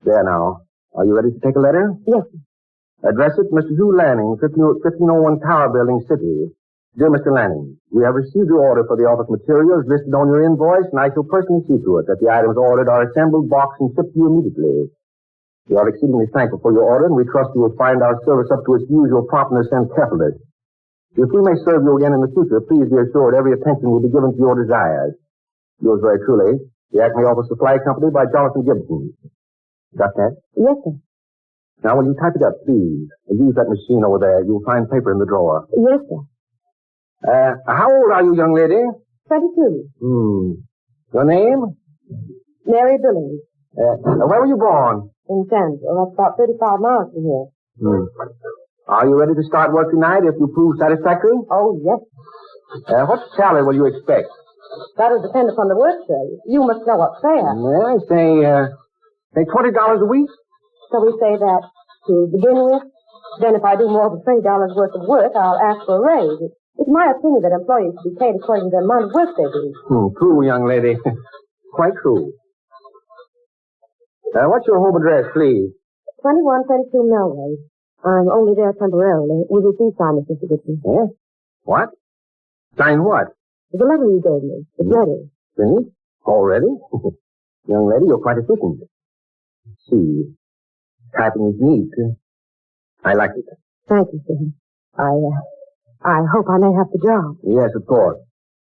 There now. Are you ready to take a letter? Yes, sir. Address it, Mr. Hugh Lanning, 1501 Tower Building, City. Dear Mr. Lanning, we have received your order for the office materials listed on your invoice, and I shall personally see to it that the items ordered are assembled, boxed, and shipped to you immediately. We are exceedingly thankful for your order, and we trust you will find our service up to its usual promptness and carefulness. If we may serve you again in the future, please be assured every attention will be given to your desires. Yours very truly, the Acme Office Supply Company by Jonathan Gibson. Got that? Yes, sir. Now, will you type it up, please? Use that machine over there. You'll find paper in the drawer. Yes, sir. How old are you, young lady? 22. Your name? Mary Billings. Where were you born? In Sandville. That's about 35 miles from here. Are you ready to start work tonight if you prove satisfactory? Oh, yes. What salary will you expect? That'll depend upon the work, sir. You must know what's fair. Well, say $20 a week. So we say that to begin with. Then if I do more than $20 worth of work, I'll ask for a raise. It's my opinion that employees should be paid according to the amount of work they do. True, young lady. Quite true. What's your home address, please? 2122 Melrose. I'm only there temporarily. Will you please sign it, Mr. Gibson? Yes? What? Sign what? The letter you gave me. It's ready. Finished? Already? Young lady, you're quite efficient. Let's see. Typing is neat. I like it. Thank you, sir. I hope I may have the job. Yes, of course.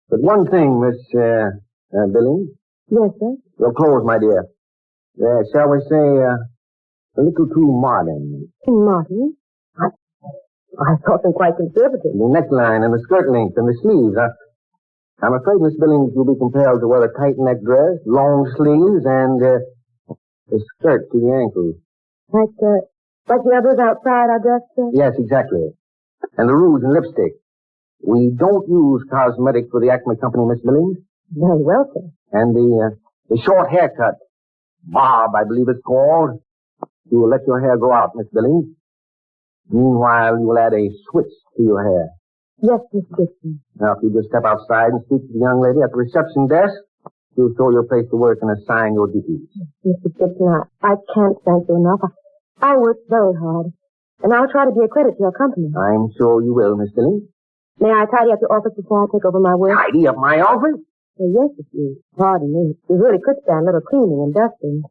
But one thing, Miss Billings. Yes, sir? Your clothes, my dear. Shall we say, a little too modern. Modern? I thought them quite conservative. The neckline and the skirt length and the sleeves. I'm afraid Miss Billings will be compelled to wear a tight neck dress, long sleeves, and a skirt to the ankles. Like the others outside, I guess, sir? Yes, exactly. And the rouge and lipstick. We don't use cosmetics for the Acme Company, Miss Billings. Very well, sir. And the short haircut. Bob, I believe it's called. You will let your hair grow out, Miss Billings. Meanwhile, you will add a switch to your hair. Yes, Miss Gibson. Now, if you just step outside and speak to the young lady at the reception desk, she'll show your place to work and assign your duties. Mr. Gibson, I can't thank you enough. I worked very hard, and I'll try to be a credit to your company. I'm sure you will, Miss Billings. May I tidy up your office before I take over my work? Tidy up my office? Yes, if you pardon me. You really could stand a little cleaning and dusting.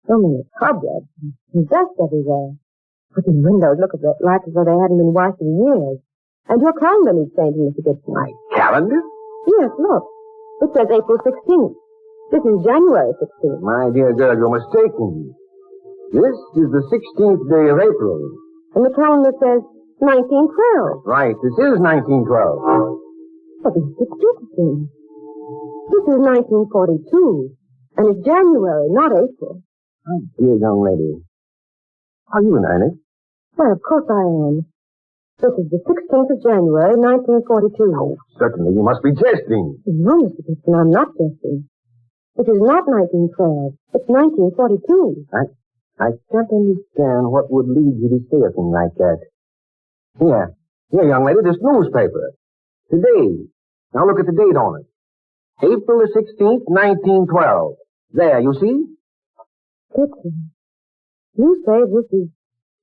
So many cobwebs and dust everywhere. But the windows look like as though they hadn't been washed in years. And your calendar needs changing, Mr. Gibson. My calendar? Yes, look. It says April 16th. This is January 16th. My dear girl, you're mistaken. This is the 16th day of April. And the calendar says 1912. Right, this is 1912. But Mr. Gibson, this is 1942. And it's January, not April. My dear young lady, are you in earnest? Why, of course I am. This is the 16th of January, 1942. Oh, certainly, you must be jesting. No, Mr. Gibson, I'm not jesting. It is not 1912. It's 1942. I can't understand what would lead you to say a thing like that. Here, young lady, this newspaper. Today. Now look at the date on it. April the 16th, 1912. There, you see? Gibson, you say this is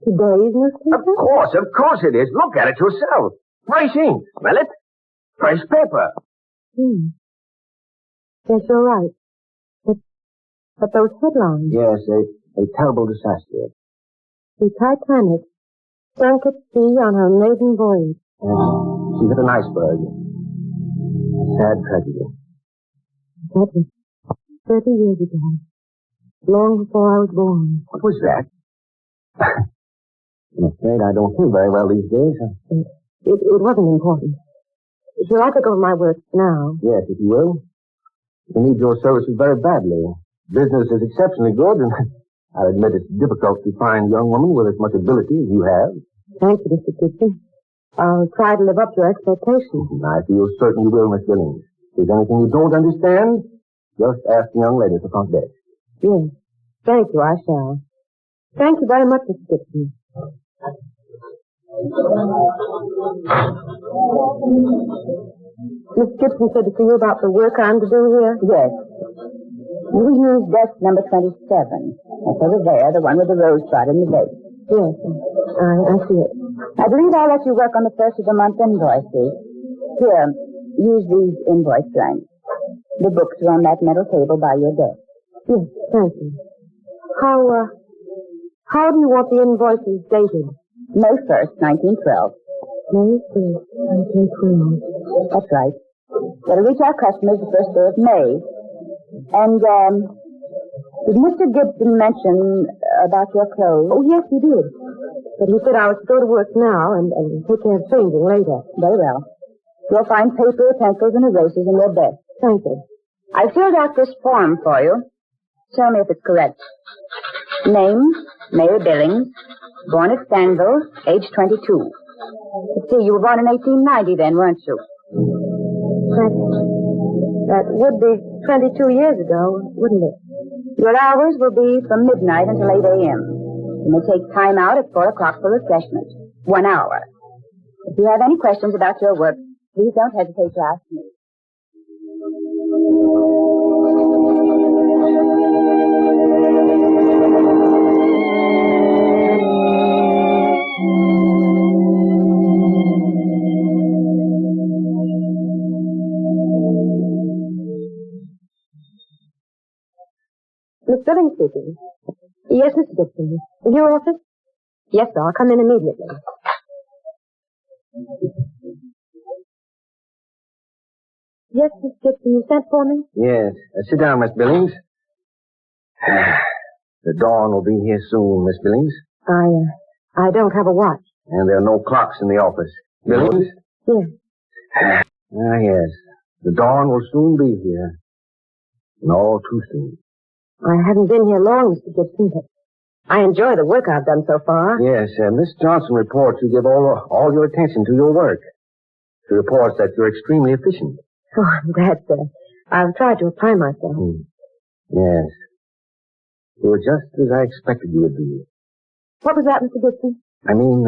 today's newspaper? Of course it is. Look at it yourself. Fresh ink. Smell it? Fresh paper. Yes, you're right. But those headlines. Yes, a terrible disaster. The Titanic sank at sea on her maiden voyage. She hit an iceberg. Sad tragedy. That was 30 years ago. Long before I was born. What was that? I'm afraid I don't feel very well these days. It wasn't important. Shall I take over my work now? Yes, if you will. We need your services very badly. Business is exceptionally good, and I admit it's difficult to find young women with as much ability as you have. Thank you, Mr. Gibson. I'll try to live up to your expectations. I feel certain you will, Miss Billings. If there's anything you don't understand, just ask the young lady at the front desk. Yes. Thank you, I shall. Thank you very much, Mr. Gibson. Miss Gibson said to see you about the work I'm to do here? Yes. You use desk number 27. That's over there, the one with the rosebud in the vase. Yes, I see it. I believe I'll let you work on the first of the month invoices. Here, use these invoice blanks. The books are on that metal table by your desk. Yes, thank you. How do you want the invoices dated? May 1st, 1912. May 1st, 1912. That's right. That'll reach our customers the first day of May. And, did Mr. Gibson mention about your clothes? Oh, yes, he did. But he said I was to go to work now and take care of changing later. Very well. You'll find paper, pencils, and erasers in your desk. Thank you. I filled out this form for you. Tell me if it's correct. Name, Mayor Billings. Born at Stanville, age 22. Let's see, you were born in 1890 then, weren't you? That would be 22 years ago, wouldn't it? Your hours will be from midnight until 8 a.m. You may take time out at 4 o'clock for refreshment. 1 hour. If you have any questions about your work, please don't hesitate to ask me. Miss Billings speaking. Yes, Mr. Gibson. In your office? Yes, sir. I'll come in immediately. Yes, Miss Gibson, you sent for me? Yes. Sit down, Miss Billings. The dawn will be here soon, Miss Billings. I don't have a watch. And there are no clocks in the office. Billings? Yes. Yes. The dawn will soon be here. And all too soon. I haven't been here long, Mr. Gibson, but I enjoy the work I've done so far. Yes, Miss Johnson reports you give all your attention to your work. She reports that you're extremely efficient. Oh, I'm glad, sir. I've tried to apply myself. Yes. You were just as I expected you would be. What was that, Mr. Gibson? I mean,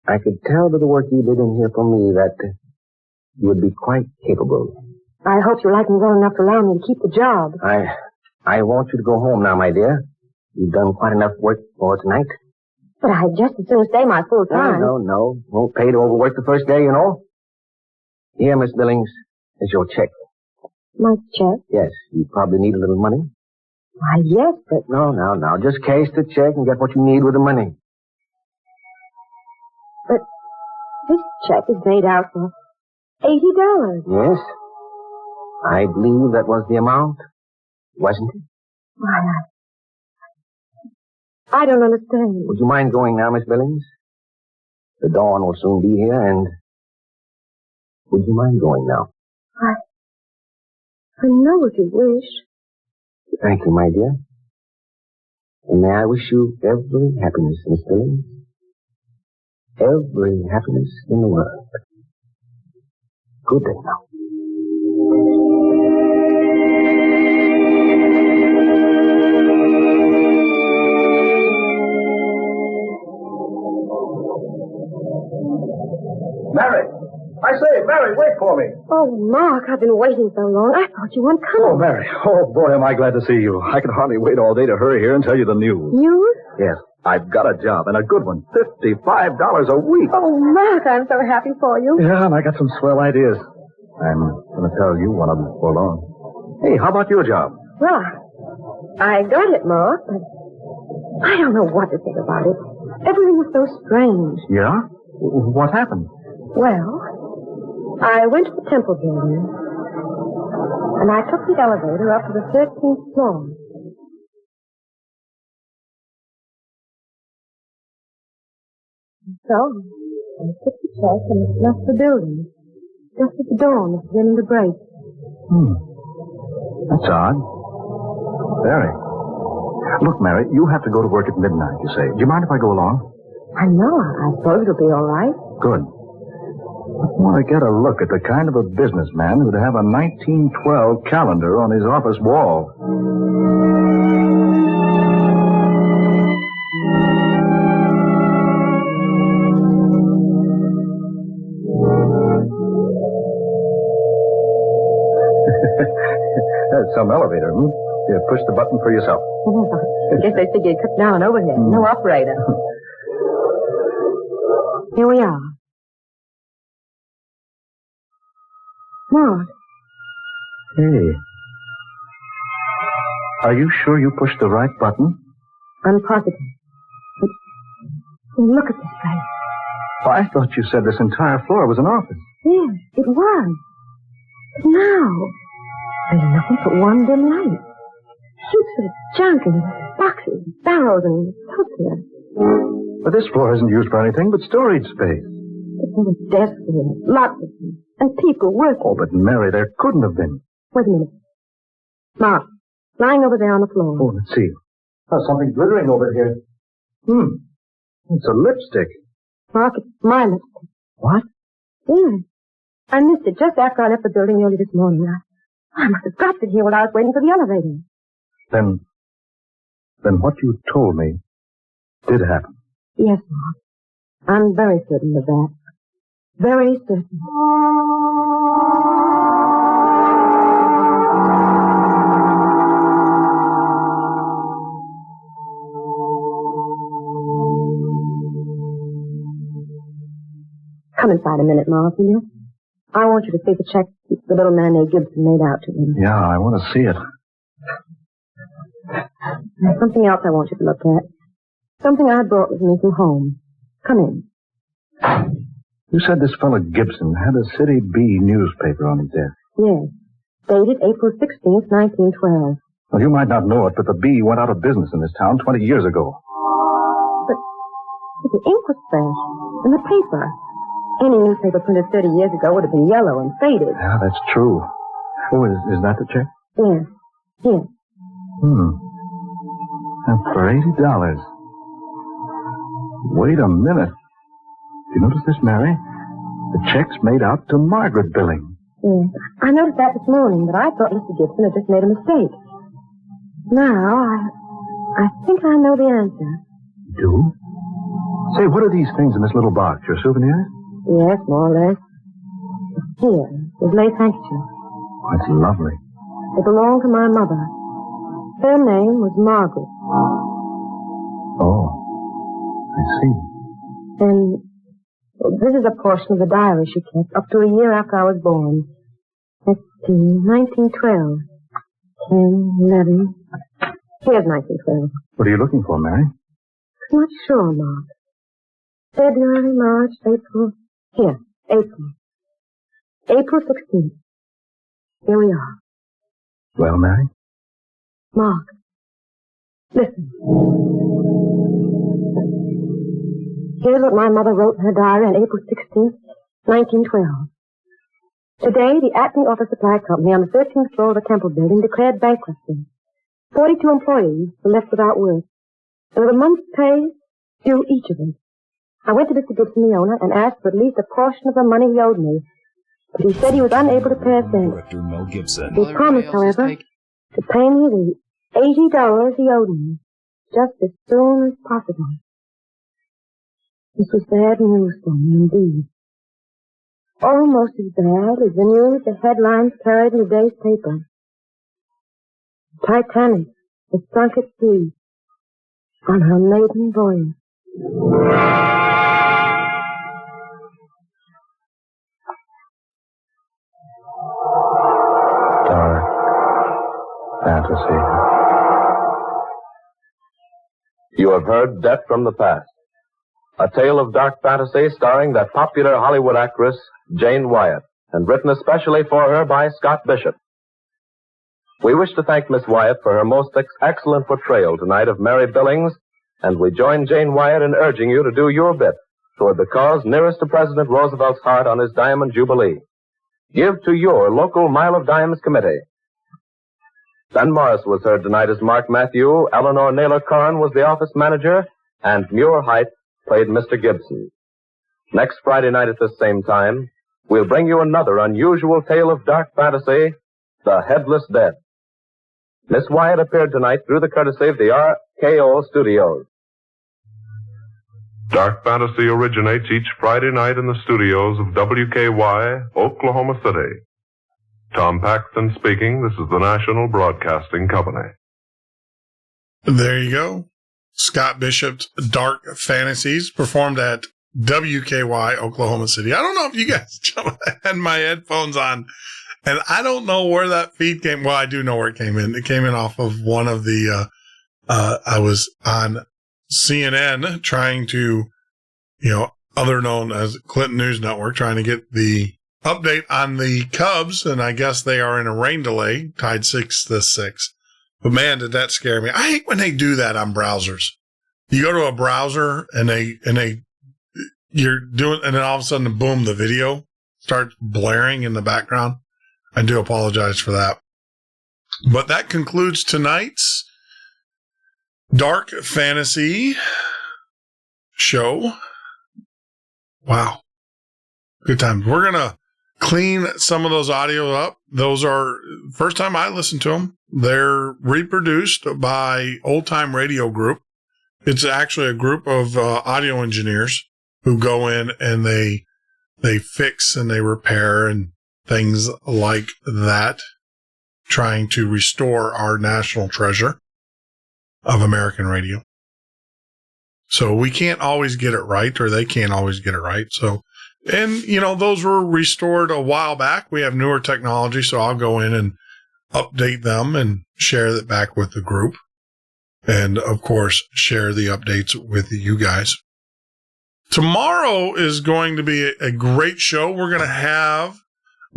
I could tell by the work you did in here for me that you would be quite capable. I hope you like me well enough to allow me to keep the job. I want you to go home now, my dear. You've done quite enough work for tonight. But I'd just as soon stay my full time. No. Won't pay to overwork the first day, you know. Here, Miss Billings, is your check. My check? Yes, you probably need a little money. Why, yes, but... No. Just cash the check and get what you need with the money. But this check is made out for $80. Yes. I believe that was the amount, wasn't it? Why, I don't understand. Would you mind going now, Miss Billings? The dawn will soon be here, and... Would you mind going now? I know if you wish. Thank you, my dear. And may I wish you every happiness, Miss Billings. Every happiness in the world. Good day now. Mary! I say, Mary, wait for me. Oh, Mark, I've been waiting so long. I thought you weren't coming. Oh, Mary. Oh, boy, am I glad to see you. I can hardly wait all day to hurry here and tell you the news. News? Yes, I've got a job, and a good one. $55 a week. Oh, Mark, I'm so happy for you. Yeah, and I got some swell ideas. I'm going to tell you one of them before long. Hey, how about your job? Well, I got it, Mark, but I don't know what to think about it. Everything is so strange. Yeah? What happened? Well, I went to the Temple building, and I took the elevator up to the 13th floor. So, I took the check and left the building, just at the dawn was beginning to break. That's odd. Very. Look, Mary, you have to go to work at midnight, you say. Do you mind if I go along? I know. I suppose it'll be all right. Good. I want to get a look at the kind of a businessman who'd have a 1912 calendar on his office wall. That's some elevator, You push the button for yourself. I guess they figured cut down overhead. No operator. Here we are. Mark. Hey. Are you sure you pushed the right button? I'm positive. But look at this place. Oh, I thought you said this entire floor was an office. Yes, it was. But now, there's nothing but one dim light. Heaps of junk and boxes, barrels, and stuff here. But this floor isn't used for anything but storage space. But there were desks here, lots of them, and people working. Oh, but Mary, there couldn't have been. Wait a minute. Mark, lying over there on the floor. Oh, let's see. Oh, something glittering over here. It's a lipstick. Mark, it's my lipstick. What? Yes. I missed it just after I left the building early this morning. I must have dropped it here while I was waiting for the elevator. Then what you told me did happen. Yes, Mark. I'm very certain of that. Very certain. Come inside a minute, Mark, will you? I want you to see the check the little man named Gibson made out to him. Yeah, I want to see it. There's something else I want you to look at. Something I brought with me from home. Come in. You said this fellow Gibson had a City B newspaper on his desk. Yes. Dated April 16th, 1912. Well, you might not know it, but the B went out of business in this town 20 years ago. But the ink was fresh. And the paper. Any newspaper printed 30 years ago would have been yellow and faded. Yeah, that's true. Oh, is that the check? Yes. Yes. And for $80. Wait a minute. You notice this, Mary? The check's made out to Margaret Billing. Yes. I noticed that this morning, but I thought Mr. Gibson had just made a mistake. Now, I think I know the answer. Do? Say, what are these things in this little box? Your souvenirs? Yes, more or less. Here, this lace handkerchief. Oh, it's lovely. It belonged to my mother. Her name was Margaret. Oh, I see. And this is a portion of the diary she kept up to a year after I was born. That's 1912. 10, 11. Here's 1912. What are you looking for, Mary? I'm not sure, Mark. February, March, April. Here, April. April 16th. Here we are. Well, Mary? Mark, listen. Here's what my mother wrote in her diary on April 16th, 1912. Today, the Acme Office Supply Company on the 13th floor of the Temple Building declared bankruptcy. 42 employees were left without work. And with a month's pay due each of them. I went to Mr. Gibson, the owner, and asked for at least a portion of the money he owed me. But he said he was unable to pay a cent. Director Mel Gibson. He promised, however, to pay me the $80 he owed me just as soon as possible. This was bad news for me, indeed. Almost as bad as the news the headlines carried in the day's paper. Titanic was sunk at sea on her maiden voyage. Dark fantasy. You have heard Death from the Past, a tale of dark fantasy starring that popular Hollywood actress, Jane Wyatt, and written especially for her by Scott Bishop. We wish to thank Miss Wyatt for her most excellent portrayal tonight of Mary Billings, and we join Jane Wyatt in urging you to do your bit toward the cause nearest to President Roosevelt's heart on his Diamond Jubilee. Give to your local Mile of Dimes committee. Ben Morris was heard tonight as Mark Matthew, Eleanor Naylor Curran was the office manager, and Muir Height played Mr. Gibson. Next Friday night at this same time, we'll bring you another unusual tale of dark fantasy, The Headless Dead. Miss Wyatt appeared tonight through the courtesy of the RKO Studios. Dark Fantasy originates each Friday night in the studios of WKY, Oklahoma City. Tom Paxton speaking. This is the National Broadcasting Company. There you go. Scott Bishop's Dark Fantasies performed at WKY, Oklahoma City. I don't know if you guys had my headphones on, and I don't know where that feed came. Well, I do know where it came in. It came in off of one of the, I was on CNN trying to, other known as Clinton News Network, trying to get the update on the Cubs, and I guess they are in a rain delay, tied 6-6. But man, did that scare me. I hate when they do that on browsers. You go to a browser and you're doing, and then all of a sudden, boom, the video starts blaring in the background. I do apologize for that. But that concludes tonight's Dark Fantasy show. Wow. Good time. We're going to clean some of those audio up. Those are, first time I listened to them, they're reproduced by Old Time Radio Group. It's actually a group of audio engineers who go in and they fix and they repair and things like that, trying to restore our national treasure of American radio. So we can't always get it right, or they can't always get it right. So, and those were restored a while back. We have newer technology, so I'll go in and update them and share that back with the group. And of course, share the updates with you guys. Tomorrow is going to be a great show. We're going to have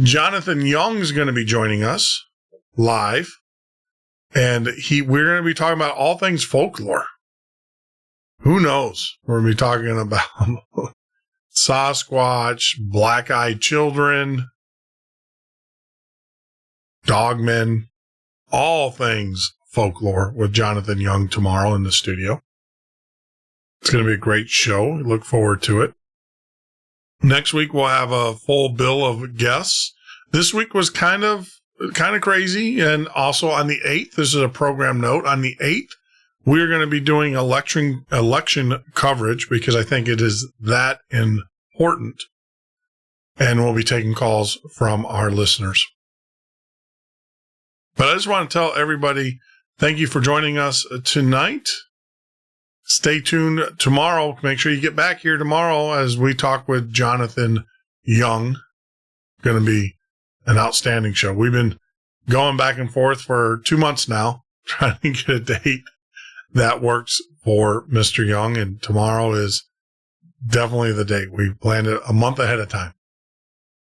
Jonathan Young's going to be joining us live. And we're going to be talking about all things folklore. Who knows? We're going to be talking about Sasquatch, black-eyed children, dogmen, all things folklore with Jonathan Young tomorrow in the studio. It's going to be a great show. Look forward to it. Next week, we'll have a full bill of guests. This week was kind of crazy. And also on the 8th, this is a program note, on the 8th, we're going to be doing election coverage because I think it is that important. And we'll be taking calls from our listeners. But I just want to tell everybody, thank you for joining us tonight. Stay tuned tomorrow. Make sure you get back here tomorrow as we talk with Jonathan Young. Going to be an outstanding show. We've been going back and forth for 2 months now, trying to get a date that works for Mr. Young. And tomorrow is definitely the date. We planned it a month ahead of time.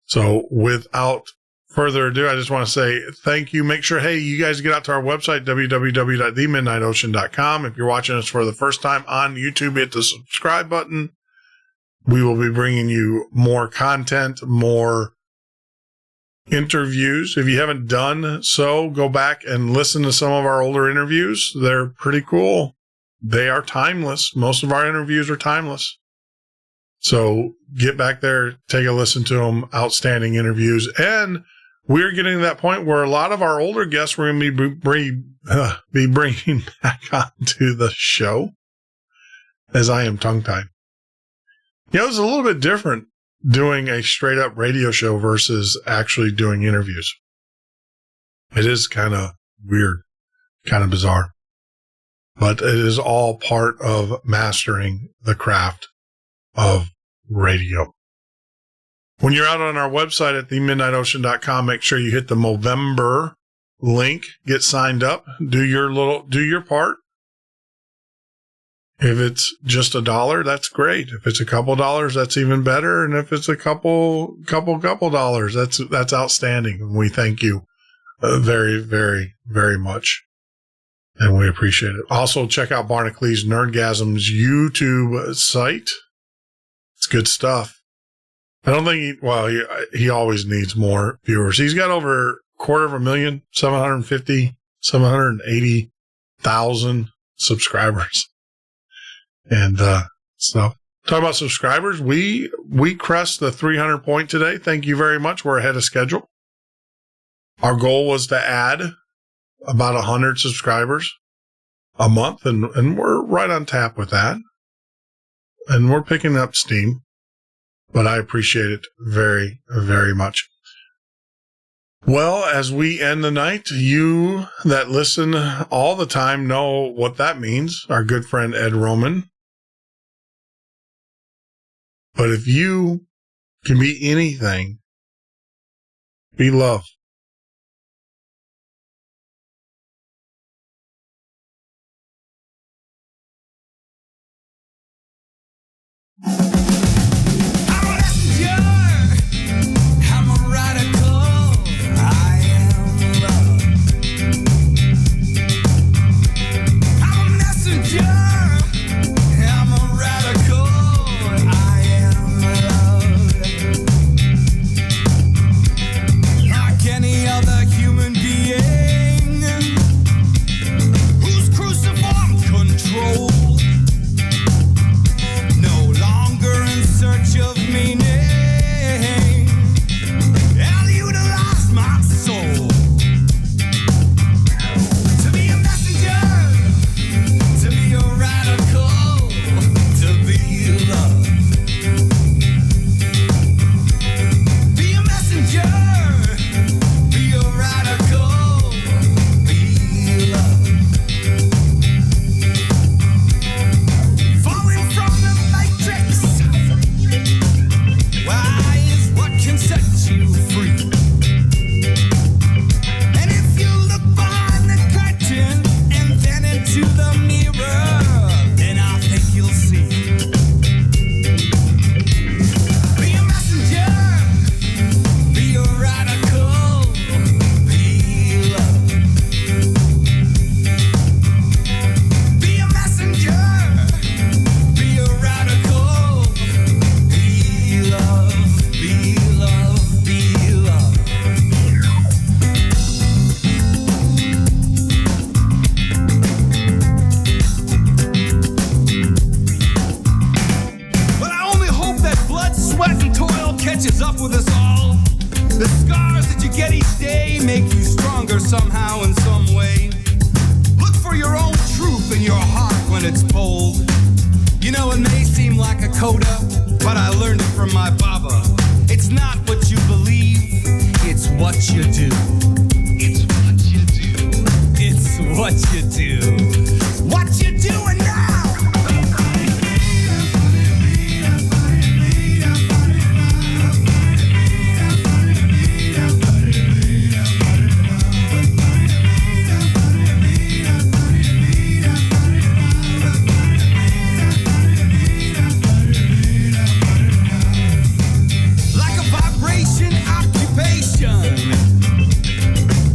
So without further ado, I just want to say thank you. Make sure, hey, you guys get out to our website, www.themidnightocean.com. If you're watching us for the first time on YouTube, hit the subscribe button. We will be bringing you more content, more interviews. If you haven't done so, go back and listen to some of our older interviews. They're pretty cool. They are timeless. Most of our interviews are timeless. So get back there, take a listen to them. Outstanding interviews. And we're getting to that point where a lot of our older guests we're going to be bringing back onto the show, as I am tongue-tied. You know, it's a little bit different doing a straight-up radio show versus actually doing interviews. It is kind of weird, kind of bizarre. But it is all part of mastering the craft of radio. When you're out on our website at themidnightocean.com, make sure you hit the Movember link, get signed up, do your part. If it's just $1, that's great. If it's a couple dollars, that's even better. And if it's a couple dollars, that's outstanding. And we thank you very, very, very much. And we appreciate it. Also, check out Barnacle Nerdgasm's YouTube site. It's good stuff. I don't think he always needs more viewers. He's got over 250,000, 780,000 subscribers. And, so talk about subscribers. We crest the 300 point today. Thank you very much. We're ahead of schedule. Our goal was to add about 100 subscribers a month, and we're right on tap with that. And we're picking up steam, but I appreciate it very, very much. Well, as we end the night, you that listen all the time know what that means. Our good friend Ed Roman. But if you can be anything, be love. I when it's bold. You know, it may seem like a coda, but I learned it from my baba. It's not what you believe, it's what you do. It's what you do. It's what you do. What you doing now?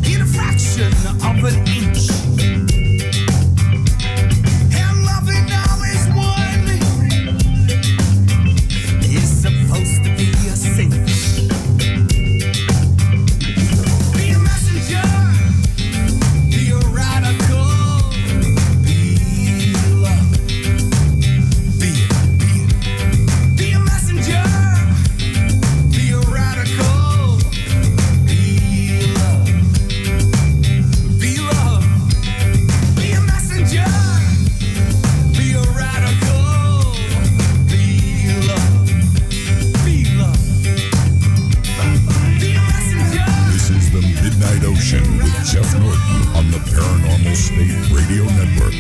In a fraction of an inch. And loving all is one is supposed to be a cinch. Be a messenger, be a radical, be love. Be a messenger, be a radical. Midnight Ocean with Jeff Norton on the Paranormal State Radio Network.